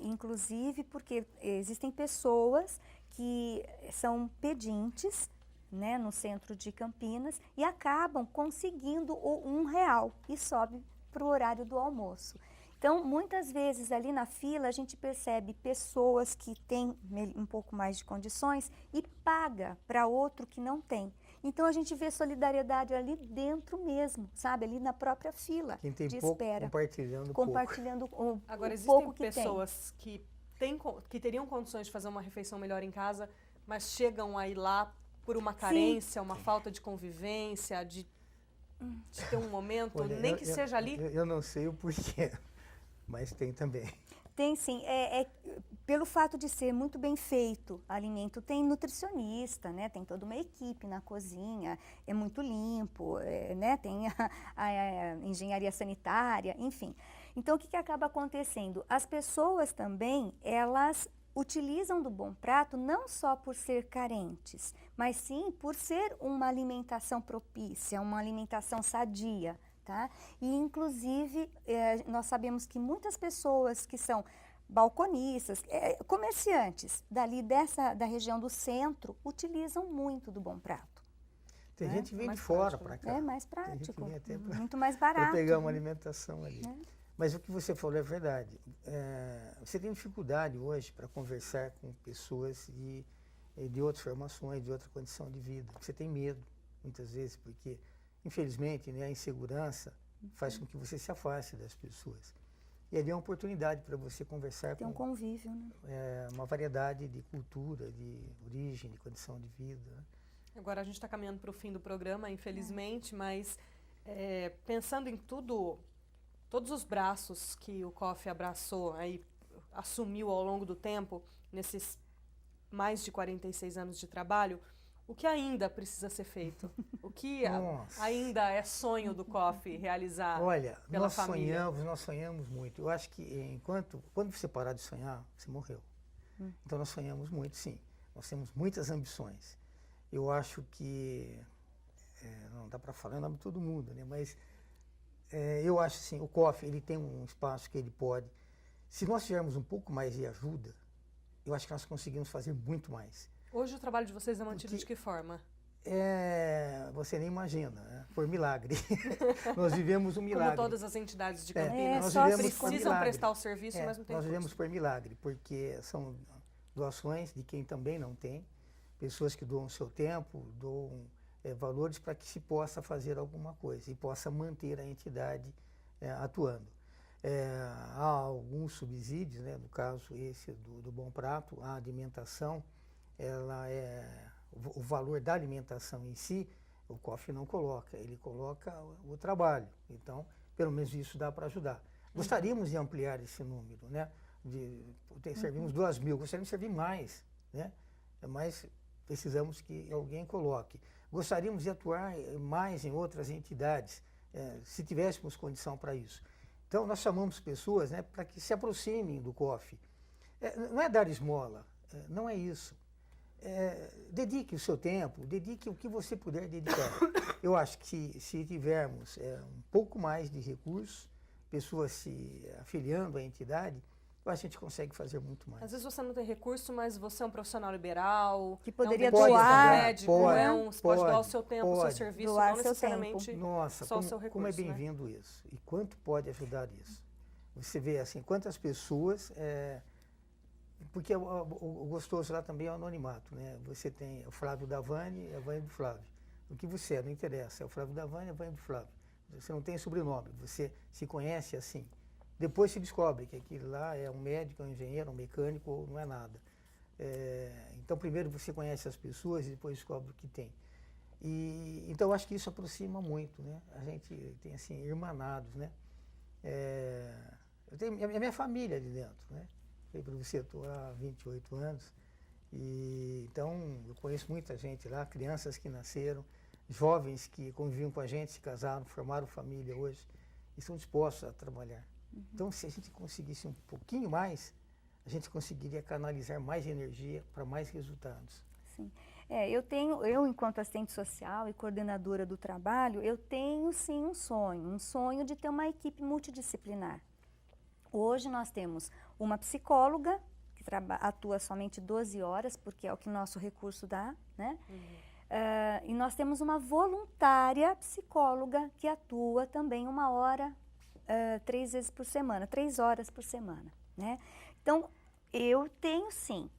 Inclusive porque existem pessoas que são pedintes, né, no centro de Campinas e acabam conseguindo o R$1 e sobe para o horário do almoço. Então, muitas vezes ali na fila a gente percebe pessoas que têm um pouco mais de condições e paga para outro que não tem. Então, a gente vê solidariedade ali dentro mesmo, sabe? Ali na própria fila Quem tem de pouco, espera. compartilhando o Agora, pouco existem que pessoas que teriam condições de fazer uma refeição melhor em casa, mas chegam aí lá por uma carência, uma falta de convivência, de ter um momento, Olha, nem que seja ali. Eu não sei o porquê. Mas tem também. Tem sim, pelo fato de ser muito bem feito alimento, tem nutricionista, né? Tem toda uma equipe na cozinha, é muito limpo, né? Tem a engenharia sanitária, enfim. Então, o que acaba acontecendo? As pessoas também, elas utilizam do Bom Prato não só por ser carentes, mas sim por ser uma alimentação propícia, uma alimentação sadia. Tá? E, inclusive, nós sabemos que muitas pessoas que são balconistas, comerciantes da região do centro, utilizam muito do Bom Prato. Tem gente que vem de fora para cá. É mais prático, muito mais para barato. pegar uma alimentação ali. Mas o que você falou é verdade. Você tem dificuldade hoje para conversar com pessoas de outras formações, de outra condição de vida. Você tem medo, muitas vezes, porque... Infelizmente, né, a insegurança faz com que você se afaste das pessoas. E ali é uma oportunidade para você conversar com... Tem um convívio, né? Uma variedade de cultura, de origem, de condição de vida. Né? Agora a gente está caminhando para o fim do programa, infelizmente, mas pensando em todos os braços que o COF abraçou, aí, assumiu ao longo do tempo, nesses mais de 46 anos de trabalho, o que ainda precisa ser feito? O que ainda é sonho do COF realizar? Olha, pela família? Nós sonhamos muito. Eu acho que quando você parar de sonhar, você morreu. Então nós sonhamos muito, sim. Nós temos muitas ambições. Eu acho que, não dá para falar em nome de todo mundo, né? Mas eu acho assim, o COF ele tem um espaço que ele pode. Se nós tivermos um pouco mais de ajuda, eu acho que nós conseguimos fazer muito mais. Hoje o trabalho de vocês é mantido de que forma? Você nem imagina, né? Por milagre. Nós vivemos um milagre. Como todas as entidades de Campinas, nós precisam prestar o serviço, mas não tem Nós custo. vivemos por milagre, porque são doações de quem também não tem, pessoas que doam seu tempo, doam valores para que se possa fazer alguma coisa e possa manter a entidade atuando. Há alguns subsídios, né? No caso esse do Bom Prato, a alimentação, o valor da alimentação em si, o COF não coloca, ele coloca o trabalho. Então, pelo menos isso dá para ajudar. Gostaríamos de ampliar esse número, né? Servimos 2.000, gostaríamos de servir mais, né? Mas precisamos que alguém coloque. Gostaríamos de atuar mais em outras entidades, se tivéssemos condição para isso. Então, nós chamamos pessoas, né, para que se aproximem do COF. Não é dar esmola, não é isso. Dedique o seu tempo, dedique o que você puder dedicar. Eu acho que se tivermos um pouco mais de recursos, pessoas se afiliando à entidade, eu acho que a gente consegue fazer muito mais. Às vezes você não tem recurso, mas você é um profissional liberal, que poderia doar, médico, pode doar o seu tempo, o seu serviço, doar não necessariamente só o seu recurso. Como é bem-vindo isso? E quanto pode ajudar isso? Você vê assim, quantas pessoas... Porque o gostoso lá também é o anonimato, né? Você tem o Flávio Davani e a Vânia do Flávio. O que você não interessa, é o Flávio Davani e a Vânia do Flávio. Você não tem sobrenome, você se conhece assim. Depois se descobre que aquilo lá é um médico, um engenheiro, um mecânico, ou não é nada. Então, primeiro você conhece as pessoas e depois descobre o que tem. Então, acho que isso aproxima muito, né? A gente tem, assim, irmanados, né? Eu tenho a minha família ali dentro, né? Falei para você, estou há 28 anos, então eu conheço muita gente lá, crianças que nasceram, jovens que conviviam com a gente, se casaram, formaram família hoje e estão dispostos a trabalhar. Então, se a gente conseguisse um pouquinho mais, a gente conseguiria canalizar mais energia para mais resultados. Sim. Eu enquanto assistente social e coordenadora do trabalho, eu tenho sim um sonho de ter uma equipe multidisciplinar. Hoje nós temos uma psicóloga, que atua somente 12 horas, porque é o que nosso recurso dá, né? E nós temos uma voluntária psicóloga que atua também 1 hora, 3 vezes por semana, 3 horas por semana, né? Então, eu tenho sim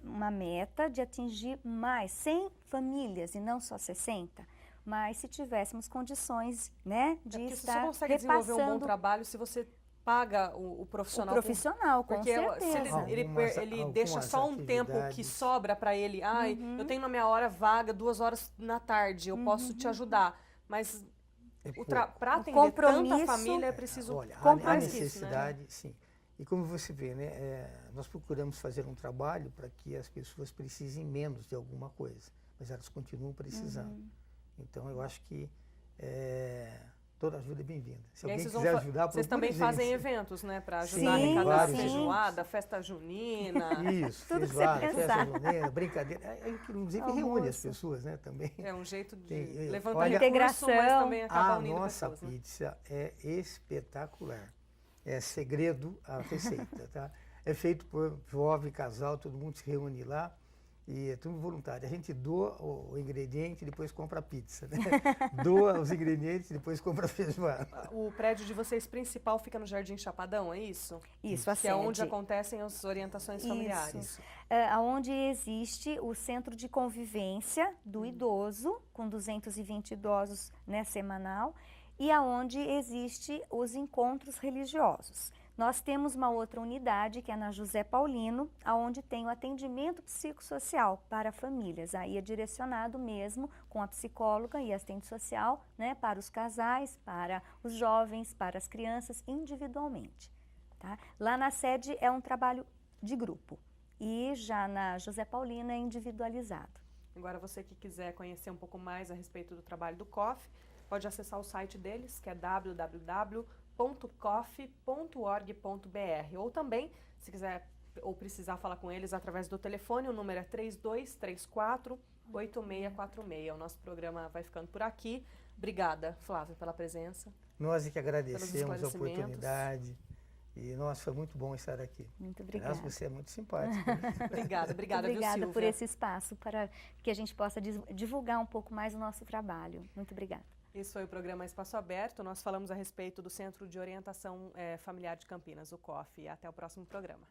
uma meta de atingir mais 100 famílias e não só 60, mas se tivéssemos condições, né, de estar você consegue desenvolver um bom trabalho se você paga o profissional. O profissional, com porque certeza. Se ele deixa só um tempo que sobra para ele, eu tenho na minha hora vaga 2 horas na tarde, eu posso te ajudar, mas para atender tanta família é preciso a necessidade, isso, né? Sim. E como você vê, né, nós procuramos fazer um trabalho para que as pessoas precisem menos de alguma coisa, mas elas continuam precisando. Então, eu acho que toda ajuda é bem-vinda. Se alguém quiser ajudar, vocês também fazem eventos, né, para ajudar a arrecadar feijoada, festa junina. Isso, feijoada, festa junina, brincadeira. Inclusive reúne as pessoas, né, também. É um jeito de levantar integração, recurso, mas também acaba unindo pessoas. A nossa pizza é espetacular. É segredo a receita, tá? É feito por jovem, casal, todo mundo se reúne lá e é tudo voluntário. A gente doa o ingrediente e depois compra a pizza, né? Doa os ingredientes e depois compra a feijoada. O prédio de vocês principal fica no Jardim Chapadão, é isso? Isso, a sede. Que é onde acontecem as orientações familiares. Isso. Onde existe o centro de convivência do idoso, com 220 idosos, né, semanal, e aonde existe os encontros religiosos. Nós temos uma outra unidade, que é na José Paulino, onde tem o atendimento psicossocial para famílias. Aí é direcionado mesmo com a psicóloga e assistente social, né, para os casais, para os jovens, para as crianças, individualmente. Tá? Lá na sede é um trabalho de grupo e já na José Paulino é individualizado. Agora, você que quiser conhecer um pouco mais a respeito do trabalho do COF, pode acessar o site deles, que é www.cof.org.br. Ou também, se quiser ou precisar falar com eles através do telefone, o número é 3234-8646. O nosso programa vai ficando por aqui. Obrigada, Flávia, pela presença. Nós é que agradecemos a oportunidade. E, nossa, foi muito bom estar aqui. Muito obrigada. Aliás, você é muito simpática. Obrigada, obrigada, viu, Silvia? por esse espaço, para que a gente possa divulgar um pouco mais o nosso trabalho. Muito obrigada. Esse foi o programa Espaço Aberto. Nós falamos a respeito do Centro de Orientação Familiar de Campinas, o COF. Até o próximo programa.